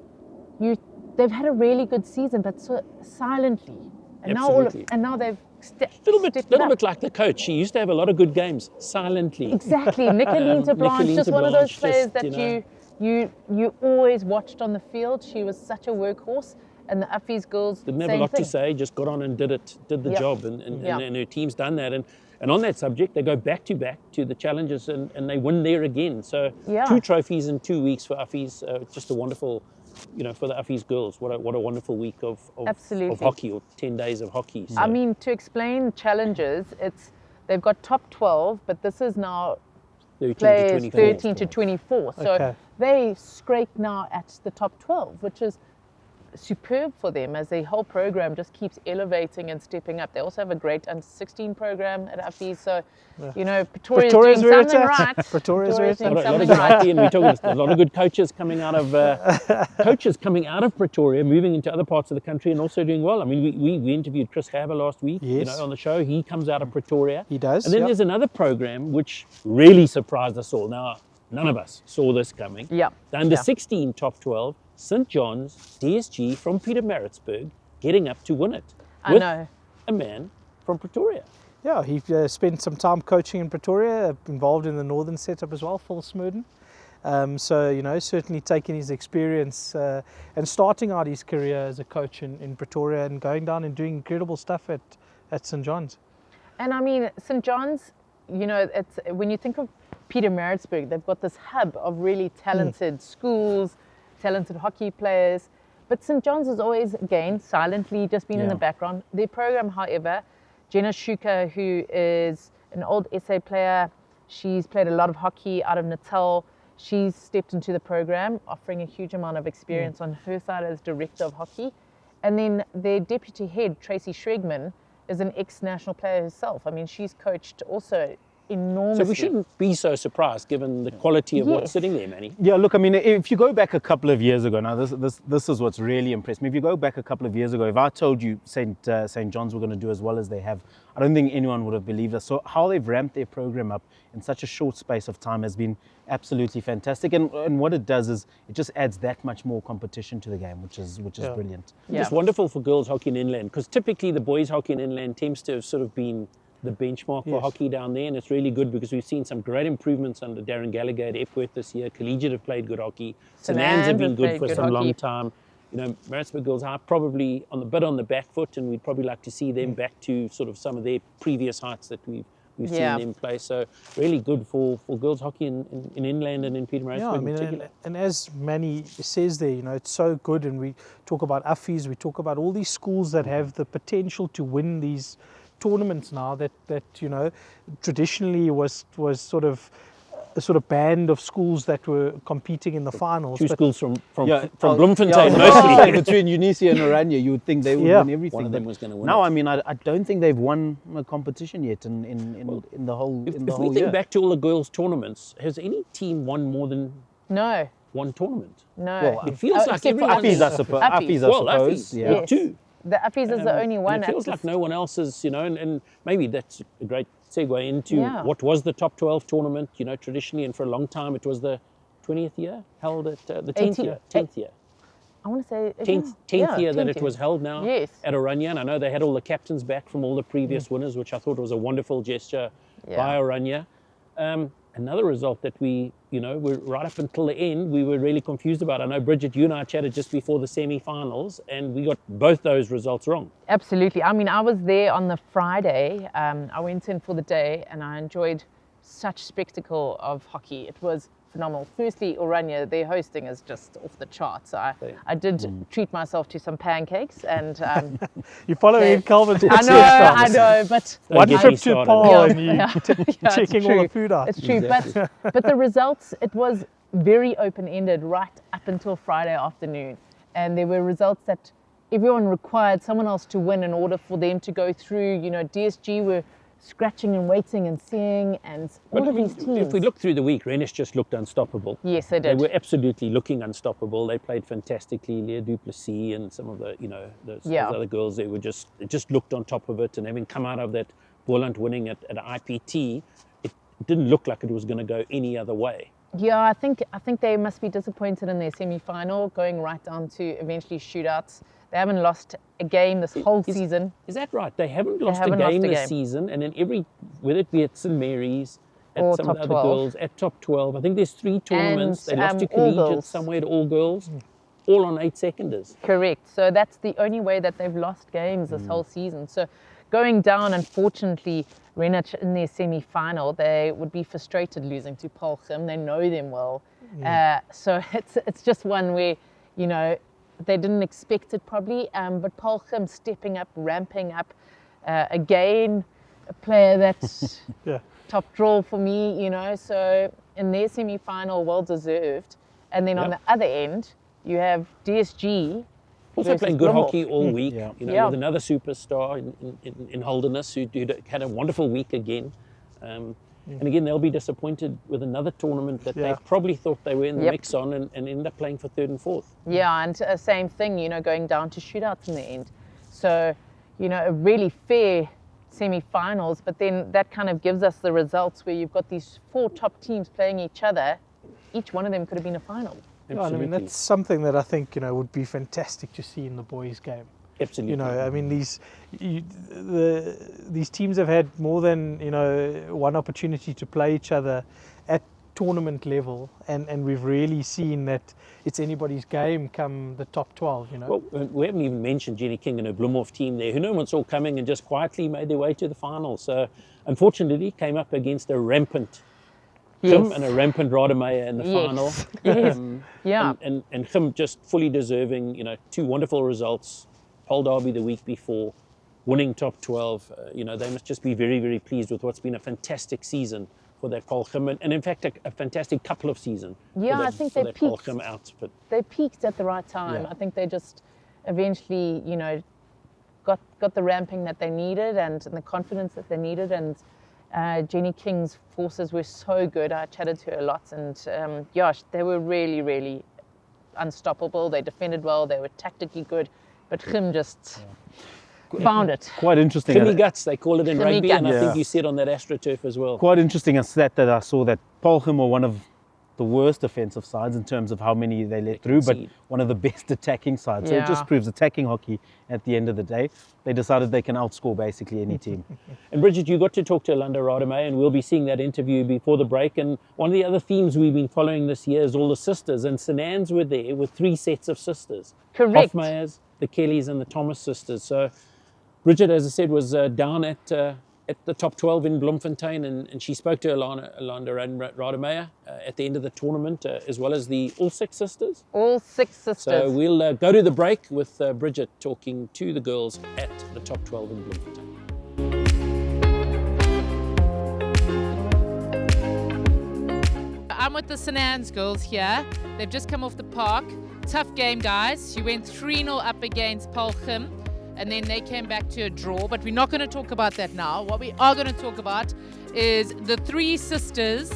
Speaker 5: they've had a really good season, but so silently. And
Speaker 1: Absolutely.
Speaker 5: now they've stepped
Speaker 1: Little bit
Speaker 5: up.
Speaker 1: like the coach. She used to have a lot of good games silently.
Speaker 5: Exactly, Nicolene Blanche, just one of those
Speaker 1: Blanche,
Speaker 5: players
Speaker 1: just,
Speaker 5: that you always watched on the field. She was such a workhorse, and the Affie's girls
Speaker 1: Didn't have
Speaker 5: same
Speaker 1: a lot
Speaker 5: thing.
Speaker 1: to say, just got on and did the
Speaker 5: Yep.
Speaker 1: job, and
Speaker 5: Yeah.
Speaker 1: her team's done that. And on that subject, they go back to the challenges and they win there again. So
Speaker 5: Yeah.
Speaker 1: 2 trophies in 2 weeks for Affie's, just a wonderful, for the Affie's girls. What a wonderful week of
Speaker 5: Absolutely.
Speaker 1: hockey, or 10 days of hockey. So
Speaker 5: I mean, to explain challenges, they've got top 12, but this is now
Speaker 1: 13 to
Speaker 5: players
Speaker 1: 24.
Speaker 5: 13 to 24. So
Speaker 2: Okay.
Speaker 5: they scrape now at the top 12, which is superb for them as the whole program just keeps elevating and stepping up. They also have a great under-16 program at Affie, so Pretoria's
Speaker 2: Pretoria's
Speaker 5: doing
Speaker 2: where it's
Speaker 5: something
Speaker 2: at.
Speaker 5: right.
Speaker 2: Pretoria's where it's
Speaker 5: doing
Speaker 1: A lot
Speaker 5: something
Speaker 1: of good
Speaker 5: right.
Speaker 1: hockey, and we're talking a lot of good coaches coming out of Pretoria, moving into other parts of the country, and also doing well. I mean, we interviewed Chris Haber last week,
Speaker 2: Yes.
Speaker 1: on the show. He comes out of Pretoria.
Speaker 2: He does,
Speaker 1: And then
Speaker 2: yep.
Speaker 1: there's another program which really surprised us all. Now, none of us saw this coming.
Speaker 5: Yeah.
Speaker 1: The under
Speaker 5: Yeah.
Speaker 1: 16 top 12, St John's DSG from Pietermaritzburg, getting up to win it.
Speaker 5: I
Speaker 1: with
Speaker 5: know.
Speaker 1: a man from Pretoria.
Speaker 2: Yeah, he spent some time coaching in Pretoria, involved in the northern setup as well, Phil Smurden. So, certainly taking his experience and starting out his career as a coach in Pretoria and going down and doing incredible stuff at St John's.
Speaker 5: And I mean, St. John's, it's when you think of Pietermaritzburg, they've got this hub of really talented schools, talented hockey players. But St. John's has always, again, silently just been in the background. Their program, however, Jenna Shuka, who is an old SA player, she's played a lot of hockey out of Natal. She's stepped into the program, offering a huge amount of experience on her side as director of hockey. And then their deputy head, Tracy Schregman, is an ex-national player herself. I mean, she's coached also enormously.
Speaker 1: So we shouldn't be so surprised given the quality of what's
Speaker 5: Yes.
Speaker 1: sitting there, Manny.
Speaker 6: Yeah, look, I mean, if you go back a couple of years ago, now this is what's really impressed me. If you go back a couple of years ago, if I told you St. John's were going to do as well as they have, I don't think anyone would have believed us. So how they've ramped their program up in such a short space of time has been absolutely fantastic. And what it does is it just adds that much more competition to the game, which is brilliant.
Speaker 5: Yeah.
Speaker 1: Just wonderful for girls hockey in inland, because typically the boys hockey in inland tends to have sort of been the benchmark for
Speaker 2: Yes.
Speaker 1: hockey down there, and it's really good because we've seen some great improvements under Darren Gallagher at Epworth this year. Collegiate have played good hockey. St. Anne's have been good for some long time. Maritzburg girls are probably on the back foot, and we'd probably like to see them back to sort of some of their previous heights that we've we've
Speaker 5: Yeah.
Speaker 1: seen them play. So really good for girls hockey in Inland and in Pietermaritzburg
Speaker 2: Yeah, I
Speaker 1: in
Speaker 2: mean,
Speaker 1: particular.
Speaker 2: and as Manny says there, it's so good, and we talk about Affis, we talk about all these schools that have the potential to win these tournaments now that traditionally was sort of a sort of band of schools that were competing in the finals.
Speaker 1: Two
Speaker 2: but
Speaker 1: schools from
Speaker 6: Yeah,
Speaker 1: Bloemfontein
Speaker 6: yeah,
Speaker 1: mostly.
Speaker 6: mostly. Between Unisia and Oranje, you would think they would
Speaker 2: Yeah.
Speaker 6: win everything.
Speaker 1: One of them
Speaker 6: but
Speaker 1: was going to win.
Speaker 6: No,
Speaker 1: it.
Speaker 6: I mean, I don't think they've won a competition yet in the whole
Speaker 1: If
Speaker 6: whole
Speaker 1: we think
Speaker 6: year.
Speaker 1: back to all the girls' tournaments, has any team won more than
Speaker 5: No,
Speaker 1: one tournament?
Speaker 5: no.
Speaker 6: Well,
Speaker 1: It feels like
Speaker 5: except for
Speaker 1: everyone-
Speaker 6: Affis, I
Speaker 5: Affis.
Speaker 6: suppose.
Speaker 5: Affis.
Speaker 6: Affis, I
Speaker 1: Well,
Speaker 6: suppose.
Speaker 1: Affis,
Speaker 6: Yeah.
Speaker 5: Yes.
Speaker 1: two.
Speaker 5: The Affis is the only one.
Speaker 1: And it feels
Speaker 5: at
Speaker 1: like
Speaker 5: this-
Speaker 1: no one else is, and maybe that's a great segue into
Speaker 5: Yeah.
Speaker 1: what was the top 12 tournament, traditionally, and for a long time it was the 20th year, held at the 10th
Speaker 5: 18th.
Speaker 1: year. 10th year.
Speaker 5: I want to say
Speaker 1: 10th
Speaker 5: yeah,
Speaker 1: year that
Speaker 5: 10th
Speaker 1: it was held now
Speaker 5: Yes.
Speaker 1: at Oranje. And I know they had all the captains back from all the previous winners, which I thought was a wonderful gesture
Speaker 5: Yeah.
Speaker 1: by Oranje. Another result that we, were right up until the end, we were really confused about. I know, Bridget, you and I chatted just before the semi-finals, and we got both those results wrong.
Speaker 5: Absolutely. I mean, I was there on the Friday. I went in for the day and I enjoyed such spectacle of hockey. It was phenomenal. Firstly, Oranje, their hosting is just off the charts. I did treat myself to some pancakes and
Speaker 2: You follow
Speaker 5: Okay.
Speaker 2: in Calvin's
Speaker 5: I know, but
Speaker 2: One
Speaker 1: get
Speaker 2: trip
Speaker 1: me
Speaker 2: to
Speaker 1: started.
Speaker 2: Paul
Speaker 5: Yeah,
Speaker 2: and you
Speaker 5: yeah, it's
Speaker 2: checking all the
Speaker 5: true.
Speaker 2: food out.
Speaker 5: It's true, but the results, it was very open-ended right up until Friday afternoon. And there were results that everyone required someone else to win in order for them to go through. DSG were scratching and waiting and seeing, and all
Speaker 1: But
Speaker 5: of these teams.
Speaker 1: if we look through the week, Rennes just looked unstoppable.
Speaker 5: Yes, they
Speaker 1: They
Speaker 5: did.
Speaker 1: were absolutely looking unstoppable. They played fantastically. Leah Duplessis and some of the, those
Speaker 5: Yeah.
Speaker 1: other girls, they just looked on top of it. And having come out of that Boland winning at IPT, it didn't look like it was going to go any other way.
Speaker 5: Yeah, I think they must be disappointed in their semi-final, going right down to eventually shootouts. They haven't lost a game this whole season.
Speaker 1: Is that right? They haven't lost
Speaker 5: haven't
Speaker 1: a
Speaker 5: lost
Speaker 1: game
Speaker 5: a
Speaker 1: this
Speaker 5: game.
Speaker 1: season, and in whether it be at St Mary's, at
Speaker 5: Or
Speaker 1: some
Speaker 5: top
Speaker 1: of the other
Speaker 5: 12.
Speaker 1: girls, at top 12. I think there's 3 tournaments.
Speaker 5: And,
Speaker 1: they lost to
Speaker 5: all
Speaker 1: collegiate
Speaker 5: girls.
Speaker 1: somewhere to all girls, all on 8-seconders.
Speaker 5: Correct. So that's the only way that they've lost games this whole season. So going down, unfortunately, Renach in their semi-final, they would be frustrated losing to Polchim. They know them well. So it's just one where, they didn't expect it probably. But Polchim stepping up, ramping up. Again, a player that's
Speaker 2: Yeah.
Speaker 5: top draw for me, So in their semi-final, well deserved. And then on the
Speaker 1: Yep.
Speaker 5: other end, you have DSG.
Speaker 1: Also
Speaker 5: versus
Speaker 1: playing good
Speaker 5: Bloemhof.
Speaker 1: hockey all week,
Speaker 6: Yeah.
Speaker 5: Yeah.
Speaker 1: with another superstar in Holderness who had a wonderful week again. And again, they'll be disappointed with another tournament that
Speaker 2: Yeah.
Speaker 1: they probably thought they were in the
Speaker 5: Yep.
Speaker 1: mix on and end up playing for 3rd and 4th.
Speaker 5: Yeah, and same thing, going down to shootouts in the end. So, a really fair semi-finals, but then that kind of gives us the results where you've got these 4 top teams playing each other. Each one of them could have been a final.
Speaker 2: Yeah, I mean, that's something that I think would be fantastic to see in the boys' game.
Speaker 1: Absolutely.
Speaker 2: I mean, these teams have had more than one opportunity to play each other at tournament level, and we've really seen that it's anybody's game come the top 12.
Speaker 1: Well, we haven't even mentioned Jenny King and her Bloemhof team there, who no one saw coming and just quietly made their way to the final. So, unfortunately, came up against a rampant Kim and a rampant Rademacher in the final.
Speaker 5: Yes. Yeah.
Speaker 1: And Kim just fully deserving, 2 wonderful results. Pole Derby the week before, winning top 12. They must just be very, very pleased with what's been a fantastic season for that Paul Kim, and in fact, a fantastic couple of seasons.
Speaker 5: Yeah, I think they
Speaker 1: Paul
Speaker 5: peaked.
Speaker 1: Kim outfit.
Speaker 5: They peaked at the right time.
Speaker 1: Yeah.
Speaker 5: I think they just eventually, got the ramping that they needed and the confidence that they needed. And Jenny King's forces were so good. I chatted to her lots, and they were really, really unstoppable. They defended well. They were tactically good, but Kim just found it.
Speaker 6: Quite interesting.
Speaker 1: Kimmy Guts, they call it in
Speaker 5: Kimmy
Speaker 1: rugby, and I
Speaker 5: Guts.
Speaker 1: think you see it on that AstroTurf as well.
Speaker 6: Quite interesting a stat that I saw that Polchim were one of the worst defensive sides in terms of how many they let through, but
Speaker 1: concede.
Speaker 6: one of the best attacking sides. So it
Speaker 5: Yeah.
Speaker 6: just proves attacking hockey at the end of the day. They decided they can outscore basically any team.
Speaker 1: And Bridget, you got to talk to Alanda Rademacher, and we'll be seeing that interview before the break. And one of the other themes we've been following this year is all the sisters, and Sanans were there with 3 sets of sisters.
Speaker 5: Correct.
Speaker 1: Hofmeyers, the Kellys, and the Thomas sisters. So Bridget, as I said, was down at at the top 12 in Bloemfontein, and she spoke to Alanda Rademeier at the end of the tournament, as well as the all six sisters.
Speaker 5: All six sisters.
Speaker 1: So we'll go to the break with Bridget talking to the girls at the top 12 in Bloemfontein.
Speaker 5: I'm with the St. Anne's girls here. They've just come off the park. Tough game, guys. You went 3-0 up against Paulchim, and then they came back to a draw. But we're not going to talk about that now. What we are going to talk about is the three sisters,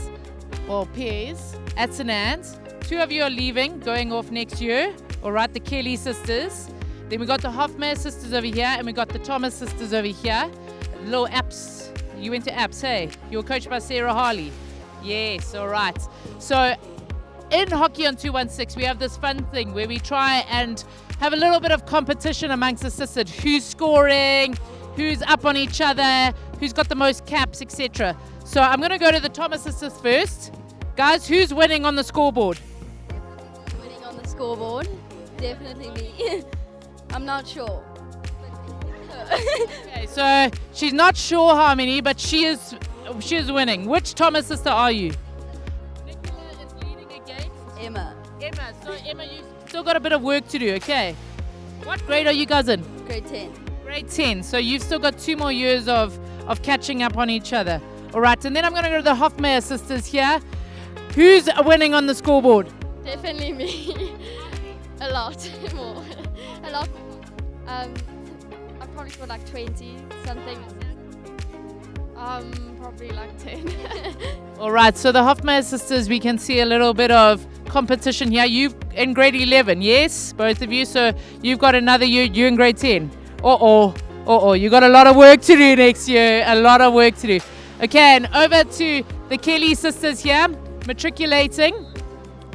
Speaker 5: or pairs, at St. Anne's. 2 of you are leaving, going off next year. All right, the Kelly sisters. Then we got the Hofmeyer sisters over here, and we got the Thomas sisters over here. Little apps. You went to apps, hey? You were coached by Sarah Harley. Yes, all right. So in Hockey on 216, we have this fun thing where we try and have a little bit of competition amongst the sisters. Who's scoring, who's up on each other, who's got the most caps, etc. So I'm going to go to the Thomas sisters first. Guys, who's winning on the scoreboard?
Speaker 7: Winning on the scoreboard? Definitely me. I'm not sure.
Speaker 5: Okay, so she's not sure how many, but she is winning. Which Thomas sister are you? Nicola is leading against
Speaker 7: Emma.
Speaker 5: Emma. So Emma, you've still got a bit of work to do, okay? What grade are you guys in?
Speaker 7: Grade 10.
Speaker 5: Grade 10. So you've still got 2 more years of catching up on each other. All right, and then I'm going to go to the Hofmeyer sisters here. Who's winning on the scoreboard?
Speaker 7: Definitely me. A lot more. A lot more. I've probably scored like 20 something. Probably like 10.
Speaker 5: All right, so the Hofmeyer sisters, we can see a little bit of competition here. You in grade 11, yes, both of you. So you've got another year. You in grade 10. You got a lot of work to do next year. A lot of work to do. Okay, and over to the Kelly sisters here, matriculating.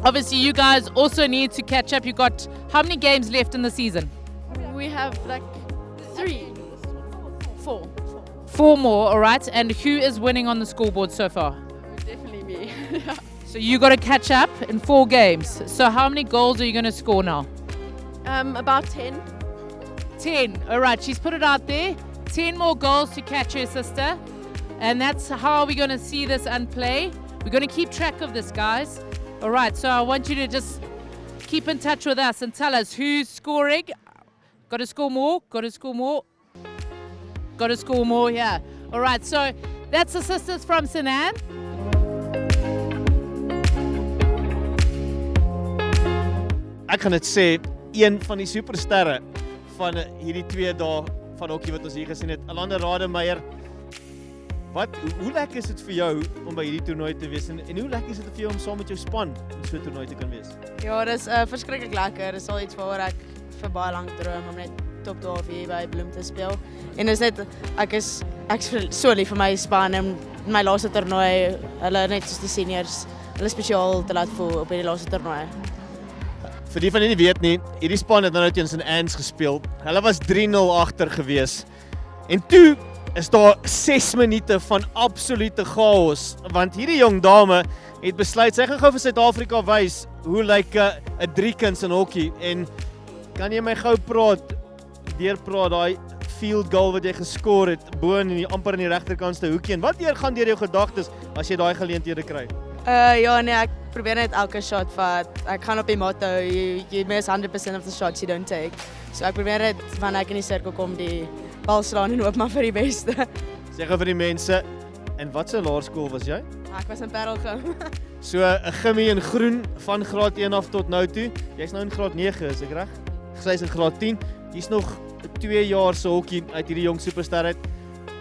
Speaker 5: Obviously, you guys also need to catch up. You've got how many games left in the season?
Speaker 7: We have like 4.
Speaker 5: 4 more, all right. And who is winning on the scoreboard so far?
Speaker 7: Definitely me.
Speaker 5: So you got to catch up in 4 games. So how many goals are you going to score now?
Speaker 7: About 10.
Speaker 5: 10. All right, she's put it out there. 10 more goals to catch her sister. And that's how we're going to see this unplay. We're going to keep track of this, guys. All right, so I want you to just keep in touch with us and tell us who's scoring. Got to score more. Got to score more. Got to score more, yeah. All right, so that's the sisters from St. Anne.
Speaker 8: Ek gaan dit sê, een van die supersterre van hierdie 2 dae van hokkie wat ons hier gesien het, Alanda Rademeier. Hoe lekker is dit vir jou om by hierdie toernooi te wees en hoe lekker is dit vir jou om saam met jou span op so 'n toernooi te kan wees?
Speaker 9: Ja, dis verskriklik lekker. Dis al iets waaroor ek vir baie lank droom om net top 12 hier by Bloem te speel. En dis net ek is so lief vir my span en my laaste toernooi, hulle net soos die seniors, hulle spesiaal te laat voel op hierdie laaste toernooi.
Speaker 8: Vir die van julle nie weet nie, hierdie span het nou teen St. Anne's gespeel. Hulle was 3-0 agter gewees. En toe is daar 6 minute van absolute chaos, want hierdie jong dame het besluit sy gaan gou vir Suid-Afrika wys hoe lyk 'n driekuns in hokkie. En kan jy my gou deurpraat daai field goal wat jy geskoor het bo in amper in die regterkantste hoekie, en wat gaan deur jou gedagtes as jy daai geleenthede kry?
Speaker 9: Ja, nee, ek probeer net elke shot vat. Ek gaan op die motto, you miss 100% of the shots you don't take. So ek probeer net wanneer ek in die sirkel kom die bal slaan en hoop maar vir die beste.
Speaker 8: Sê gou vir die mense, en wat se laerskool was jy?
Speaker 9: Ek was in Parelgym.
Speaker 8: So 'n gimmie in groen van graad 1 af tot nou toe. Jy's nou in graad 9, is ek reg? Sy's in graad 10. Hier's nog 2 jaar se hokkie uit hierdie jong superster uit.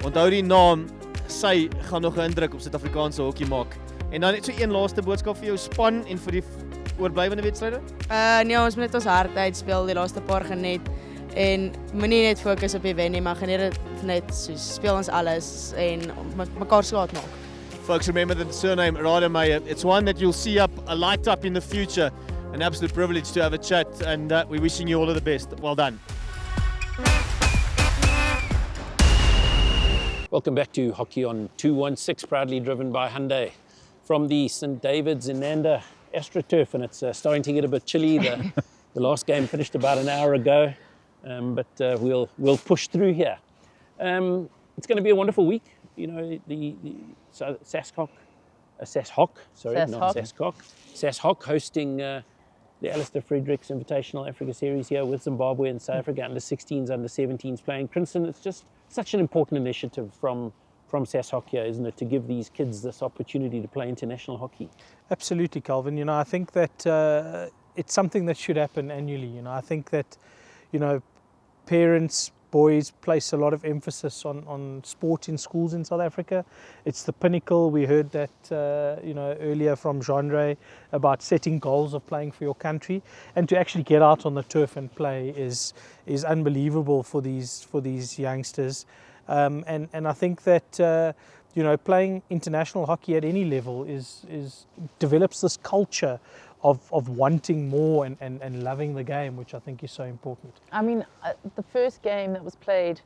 Speaker 8: Onthou die naam, sy gaan nog 'n indruk op Suid-Afrikaanse hokkie maak. En dan net so een laaste boodskap vir jou span en vir die oorblywende wedstryde?
Speaker 9: Nee, ons moet net ons hart uitspeel die laaste paar geniet en moenie net fokus op die wen nie, maar geniet dit net soos speel ons alles en mekaar slaat maak.
Speaker 8: Folks, remember the surname Rademeier. It's one that you'll see light up in the future. An absolute privilege to have a chat, and we're wishing you all of the best. Well done.
Speaker 1: Welcome back to Hockey on 216, proudly driven by Hyundai from the St. David's Inanda AstroTurf, and it's starting to get a bit chilly. The last game finished about an hour ago, but we'll push through here. it's going to be a wonderful week. You know, the Sashock, Sashock hosting the Alistair Fredericks Invitational Africa Series here with Zimbabwe and South Africa, under 16s, under 17s playing. Princeton, it's just such an important initiative from Sashock here, isn't it, to give these kids this opportunity to play international hockey?
Speaker 2: Absolutely, Calvin. You know, I think that it's something that should happen annually. You know, I think that, you know, parents, boys place a lot of emphasis on sport in schools in South Africa. It's the pinnacle. We heard that you know, earlier from Jean-Ray about setting goals of playing for your country, and to actually get out on the turf and play is unbelievable for these youngsters. And I think that you know, playing international hockey at any level develops this culture of wanting more and loving the game, which I think is so important.
Speaker 5: I mean, the first game that was played,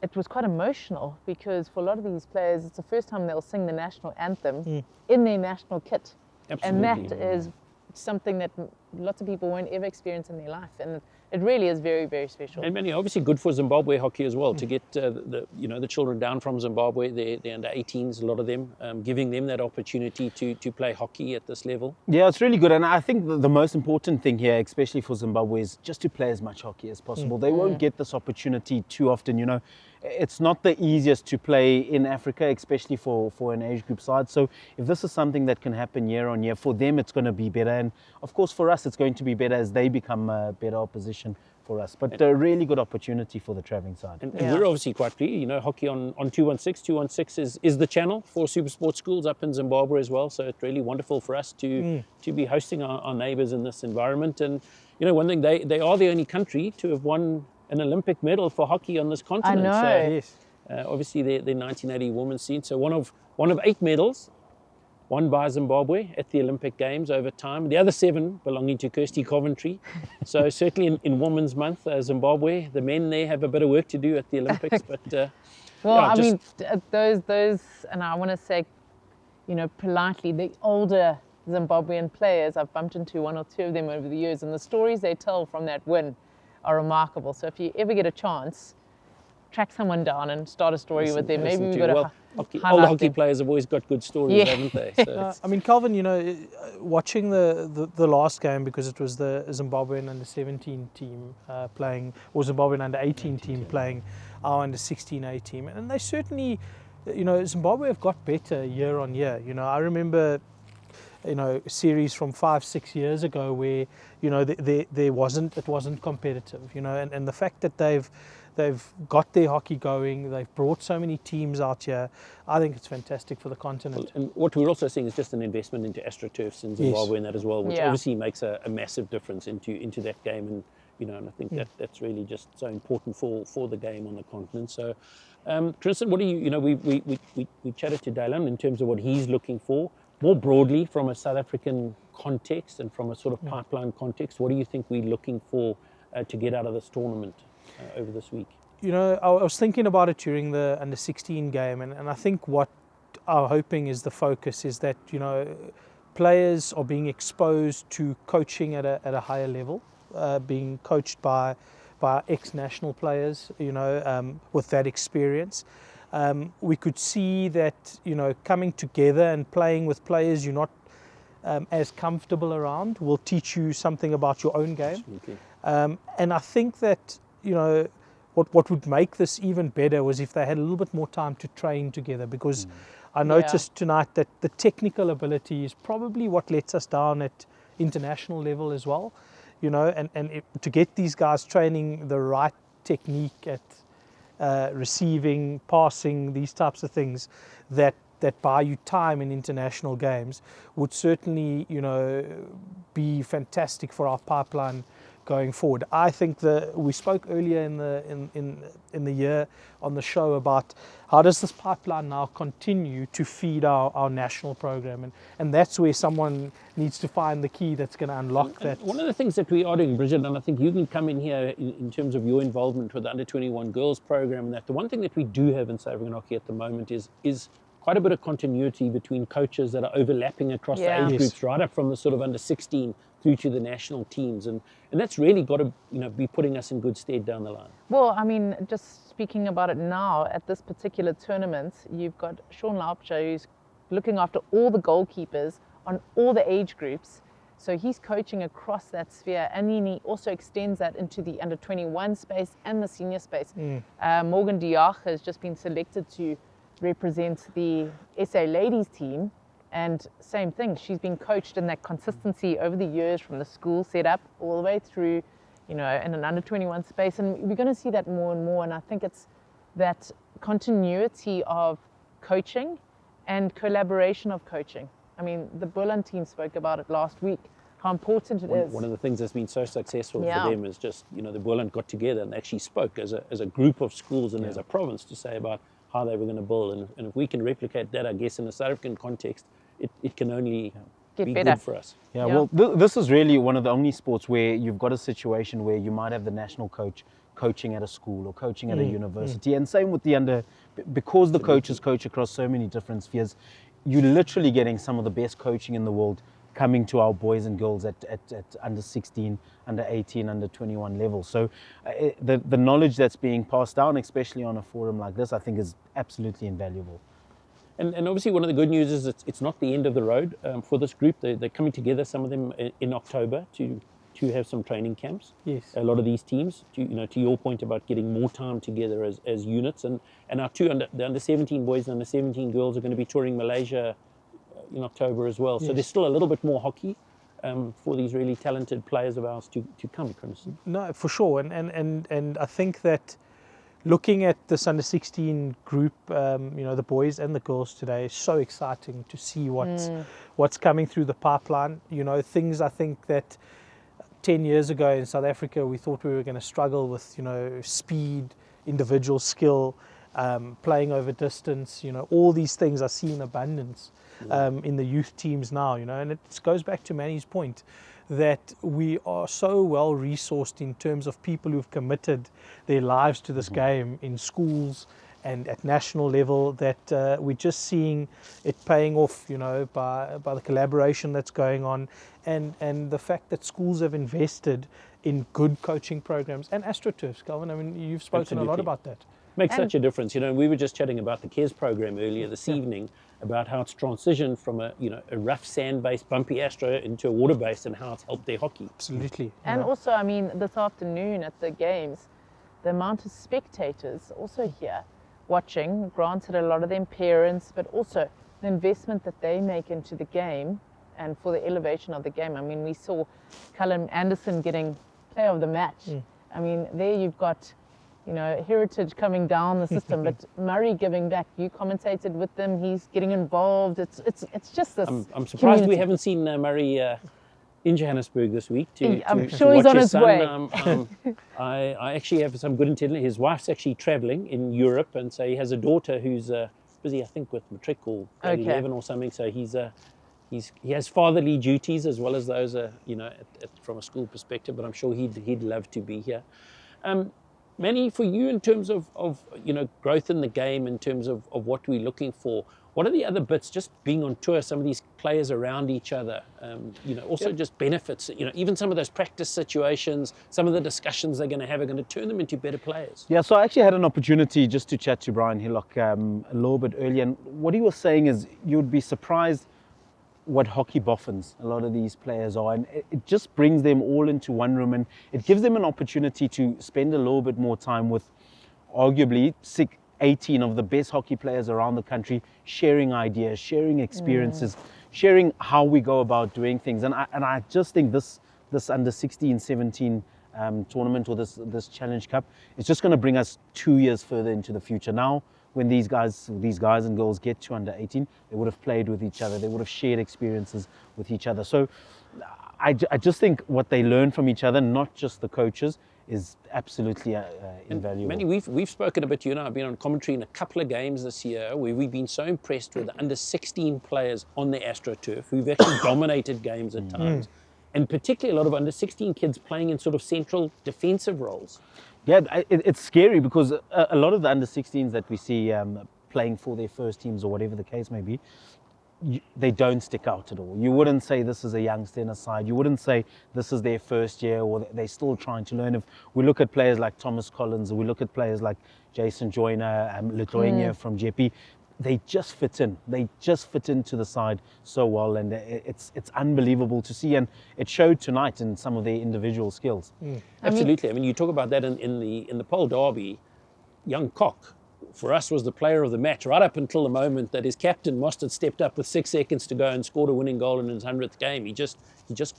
Speaker 5: it was quite emotional, because for a lot of these players, it's the first time they'll sing the national anthem in their national kit.
Speaker 1: Absolutely.
Speaker 5: And that is something that lots of people won't ever experience in their life. And it really is very, very special.
Speaker 1: And many obviously good for Zimbabwe hockey as well, to get the children down from Zimbabwe, they're under 18s, a lot of them, giving them that opportunity to play hockey at this level.
Speaker 6: Yeah, it's really good, and I think the most important thing here, especially for Zimbabwe, is just to play as much hockey as possible. They won't get this opportunity too often. You know, it's not the easiest to play in Africa, especially for an age group side. So if this is something that can happen year on year, for them it's going to be better, and of course for us it's going to be better as they become a better opposition for us. But a really good opportunity for the travelling side.
Speaker 1: And we're obviously quite pleased. You know, hockey on 216. 216 is the channel for SuperSport schools up in Zimbabwe as well. So it's really wonderful for us to be hosting our neighbours in this environment. And you know, one thing, they are the only country to have won an Olympic medal for hockey on this continent.
Speaker 5: I know.
Speaker 1: So,
Speaker 2: Yes.
Speaker 1: obviously, the 1980 women's scene. So one of 8 medals won by Zimbabwe at the Olympic Games over time. The other 7 belonging to Kirsty Coventry. So certainly in Women's Month, Zimbabwe, the men there have a bit of work to do at the Olympics. But
Speaker 5: well,
Speaker 1: yeah,
Speaker 5: I mean, those, and I want to say, you know, politely, the older Zimbabwean players, I've bumped into 1 or 2 of them over the years, and the stories they tell from that win are remarkable. So if you ever get a chance, track someone down and start a story with them. Maybe we've got
Speaker 1: older hockey players have always got good stories, haven't they? So
Speaker 2: I mean, Calvin, you know, watching the last game, because it was the Zimbabwean under 17 team playing, or Zimbabwean under 18 team playing our under 16A team, and they certainly, you know, Zimbabwe have got better year on year. You know, I remember, you know, a series from 5-6 years ago where, you know, it wasn't competitive, you know, and the fact that they've got their hockey going, they've brought so many teams out here, I think it's fantastic for the continent.
Speaker 1: And what we're also seeing is just an investment into AstroTurfs in Zimbabwe and that as well, which obviously makes a massive difference into that game. And you know, and I think that's really just so important for the game on the continent. So, Tristan, what do you know? We chatted to Dylan in terms of what he's looking for more broadly from a South African context and from a sort of pipeline context. What do you think we're looking for to get out of this tournament over this week?
Speaker 2: You know, I was thinking about it during the under 16 game, and I think what I'm hoping is the focus is that, you know, players are being exposed to coaching at a higher level, being coached by ex-national players, you know, with that experience. We could see that, you know, coming together and playing with players you're not as comfortable around will teach you something about your own game. And I think that, you know, what would make this even better was if they had a little bit more time to train together, because I noticed tonight that the technical ability is probably what lets us down at international level as well, you know, and to get these guys training the right technique at receiving, passing, these types of things that buy you time in international games would certainly, you know, be fantastic for our pipeline going forward. I think we spoke earlier in the year on the show about how does this pipeline now continue to feed our national program, and that's where someone needs to find the key that's going to unlock that.
Speaker 1: One of the things that we are doing, Bridget, and I think you can come in here in terms of your involvement with the under 21 girls program, and that the one thing that we do have in South African hockey at the moment is quite a bit of continuity between coaches that are overlapping across the age groups, right up from the sort of under 16 through to the national teams, and that's really got to, you know, be putting us in good stead down the line.
Speaker 5: Well, I mean, just speaking about it now, at this particular tournament, you've got Sean Laupsha, who's looking after all the goalkeepers on all the age groups. So he's coaching across that sphere, and then he also extends that into the under-21 space and the senior space. Morgan Diach has just been selected to represent the SA ladies team, and same thing, she's been coached in that consistency over the years from the school setup all the way through, in an under-21 space, and we're going to see that more and more. And I think it's that continuity of coaching and collaboration of coaching. I mean, the Berlin team spoke about it last week, how important it is.
Speaker 1: One of the things that's been so successful for them is just, the Berlin got together and actually spoke as a group of schools and as a province to say about how they were going to build. And if we can replicate that, I guess, in a South African context, it can only
Speaker 5: Get
Speaker 1: be
Speaker 5: better.
Speaker 1: good for us.
Speaker 6: Yeah, well, this is really one of the only sports where you've got a situation where you might have the national coach coaching at a school or coaching at a university, and same with the because the coaches coach across so many different spheres, you're literally getting some of the best coaching in the world coming to our boys and girls at under 16, under 18, under 21 level. So the knowledge that's being passed down, especially on a forum like this, I think is absolutely invaluable.
Speaker 1: And obviously one of the good news is it's not the end of the road for this group. They're coming together, some of them in October, to have some training camps.
Speaker 2: Yes.
Speaker 1: A lot of these teams, to your point about getting more time together as units. And our the under 17 boys and under 17 girls are going to be touring Malaysia in October as well. So there's still a little bit more hockey for these really talented players of ours to come, Crimson.
Speaker 2: No, for sure. And I think that looking at this under 16 group, the boys and the girls today, is so exciting to see what's coming through the pipeline. Things I think that 10 years ago in South Africa we thought we were going to struggle with, speed, individual skill, playing over distance. All these things I see in abundance in the youth teams now. And it goes back to Manny's point, that we are so well resourced in terms of people who've committed their lives to this game in schools and at national level, that we're just seeing it paying off, by the collaboration that's going on, and the fact that schools have invested in good coaching programs and AstroTurfs. Calvin, I mean, you've spoken a lot about that.
Speaker 1: Makes such a difference. We were just chatting about the CARES program earlier this evening, about how it's transitioned from a rough sand-based bumpy Astro into a water-based, and how it's helped their hockey.
Speaker 2: Absolutely.
Speaker 5: And also, I mean, this afternoon at the games, the amount of spectators also here watching, granted a lot of them parents, but also the investment that they make into the game and for the elevation of the game. I mean, we saw Callum Anderson getting player of the match. I mean, there you've got Heritage coming down the system, but Murray giving back. You commentated with them. He's getting involved. It's just this.
Speaker 1: I'm surprised
Speaker 5: community.
Speaker 1: we haven't seen Murray in Johannesburg this week.
Speaker 5: I'm sure he's on his way.
Speaker 1: I actually have some good intelligence. His wife's actually travelling in Europe, and so he has a daughter who's busy, I think, with matric or grade 11 or something. So he has fatherly duties as well as those, from a school perspective. But I'm sure he'd love to be here. Manny, for you, in terms of growth in the game, in terms of what we're looking for, what are the other bits, just being on tour, some of these players around each other, also just benefits, even some of those practice situations, some of the discussions they're going to have are going to turn them into better players?
Speaker 6: Yeah, so I actually had an opportunity just to chat to Brian Hillock a little bit earlier, and what he was saying is you'd be surprised what hockey boffins a lot of these players are, and it just brings them all into one room, and it gives them an opportunity to spend a little bit more time with arguably 18 of the best hockey players around the country, sharing ideas, sharing experiences, sharing how we go about doing things. And I just think this under 16, 17 tournament, or this Challenge Cup, is just going to bring us 2 years further into the future. Now, when these guys and girls get to under 18, they would have played with each other, they would have shared experiences with each other. So I just think what they learn from each other, not just the coaches, is absolutely invaluable.
Speaker 1: Manny, we've spoken a bit, you and I have been on commentary in a couple of games this year where we've been so impressed with the under 16 players on the AstroTurf who've actually dominated games at times, and particularly a lot of under 16 kids playing in sort of central defensive roles.
Speaker 6: Yeah, it's scary because a lot of the under 16s that we see playing for their first teams or whatever the case may be, they don't stick out at all. You wouldn't say this is a youngster in a side. You wouldn't say this is their first year or they're still trying to learn. If we look at players like Thomas Collins, or we look at players like Jason Joyner, Letoigne from Jeppe, they just fit in. They just fit into the side so well, and it's unbelievable to see, and it showed tonight in some of their individual skills.
Speaker 1: Absolutely. I mean, you talk about that in the Pole Derby. Young Cock, for us, was the player of the match right up until the moment that his captain Mostert stepped up with 6 seconds to go and scored a winning goal in his 100th game. He just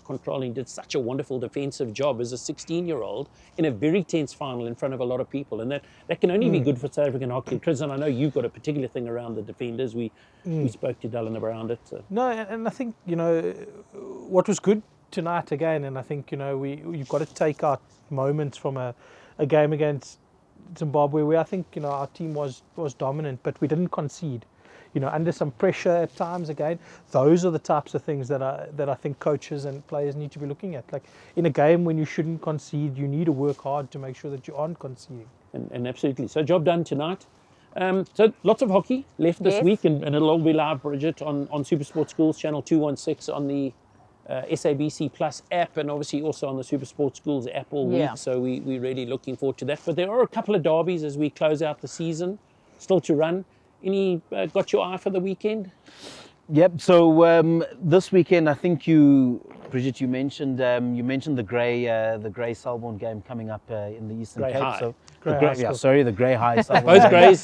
Speaker 1: controlled. He did such a wonderful defensive job as a 16-year-old in a very tense final in front of a lot of people, and that can only be good for South African hockey. Chris, and I know you've got a particular thing around the defenders. We spoke to Dylan around it. So.
Speaker 2: No, and I think, what was good tonight again, and I think, you've got to take out moments from a game against Zimbabwe where I think, our team was dominant, but we didn't concede. Under some pressure at times again. Those are the types of things that I think coaches and players need to be looking at. Like in a game when you shouldn't concede, you need to work hard to make sure that you aren't conceding.
Speaker 1: And absolutely. So job done tonight. So lots of hockey left this week, and it'll all be live, Bridget, on SuperSport Schools, channel 216 on the SABC Plus app, and obviously also on the SuperSport Schools app all week. So we're really looking forward to that. But there are a couple of derbies as we close out the season still to run. Any got your eye for the weekend?
Speaker 6: Yep. So this weekend, I think Bridget, you mentioned the Grey Selborne game coming up in the Eastern
Speaker 1: Grey
Speaker 6: Cape.
Speaker 1: High.
Speaker 6: So
Speaker 2: The
Speaker 6: Grey High Selborne.
Speaker 1: Both Greys.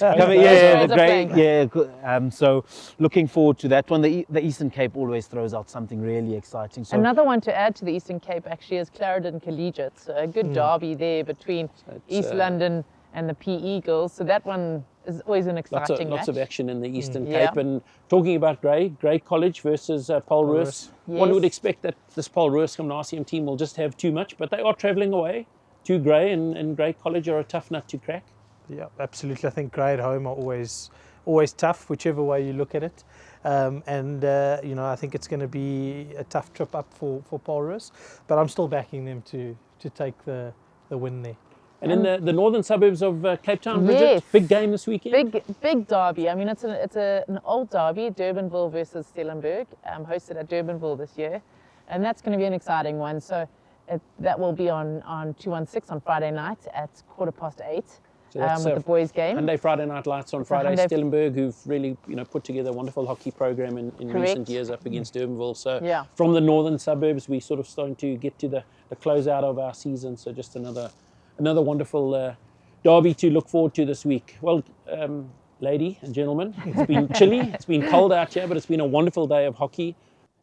Speaker 6: So looking forward to that one. The Eastern Cape always throws out something really exciting. So
Speaker 5: another one to add to the Eastern Cape actually is Clarendon Collegiate. So a good derby there between East London and the P Eagles. So that one is always an exciting match.
Speaker 1: Lots of action in the Eastern Cape. And talking about Grey College versus Polruus, one would expect that this Polruus Gymnasium team will just have too much, but they are travelling away to Grey, and Grey College are a tough nut to crack.
Speaker 2: Yeah, absolutely. I think Grey at home are always tough, whichever way you look at it. I think it's going to be a tough trip up for Polruus, but I'm still backing them to take the win there.
Speaker 1: And in the northern suburbs of Cape Town, Bridget, big game this weekend?
Speaker 5: Big derby. I mean, it's an old derby, Durbanville versus Stellenberg, hosted at Durbanville this year. And that's going to be an exciting one. So that will be on 216 on Friday night at 8:15 with the boys' game.
Speaker 1: Monday, Friday night lights on Friday. Stellenberg, who've really put together a wonderful hockey program in recent years up against Durbanville. So from the northern suburbs, we're sort of starting to get to the closeout of our season. So just another wonderful derby to look forward to this week. Well, lady and gentlemen, it's been chilly, it's been cold out here, but it's been a wonderful day of hockey.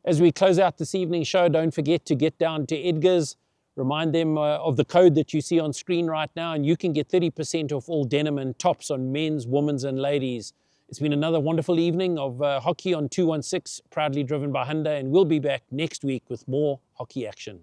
Speaker 1: As we close out this evening's show, don't forget to get down to Edgar's. Remind them of the code that you see on screen right now, and you can get 30% off all denim and tops on men's, women's and ladies. It's been another wonderful evening of hockey on 216, proudly driven by Hyundai, and we'll be back next week with more hockey action.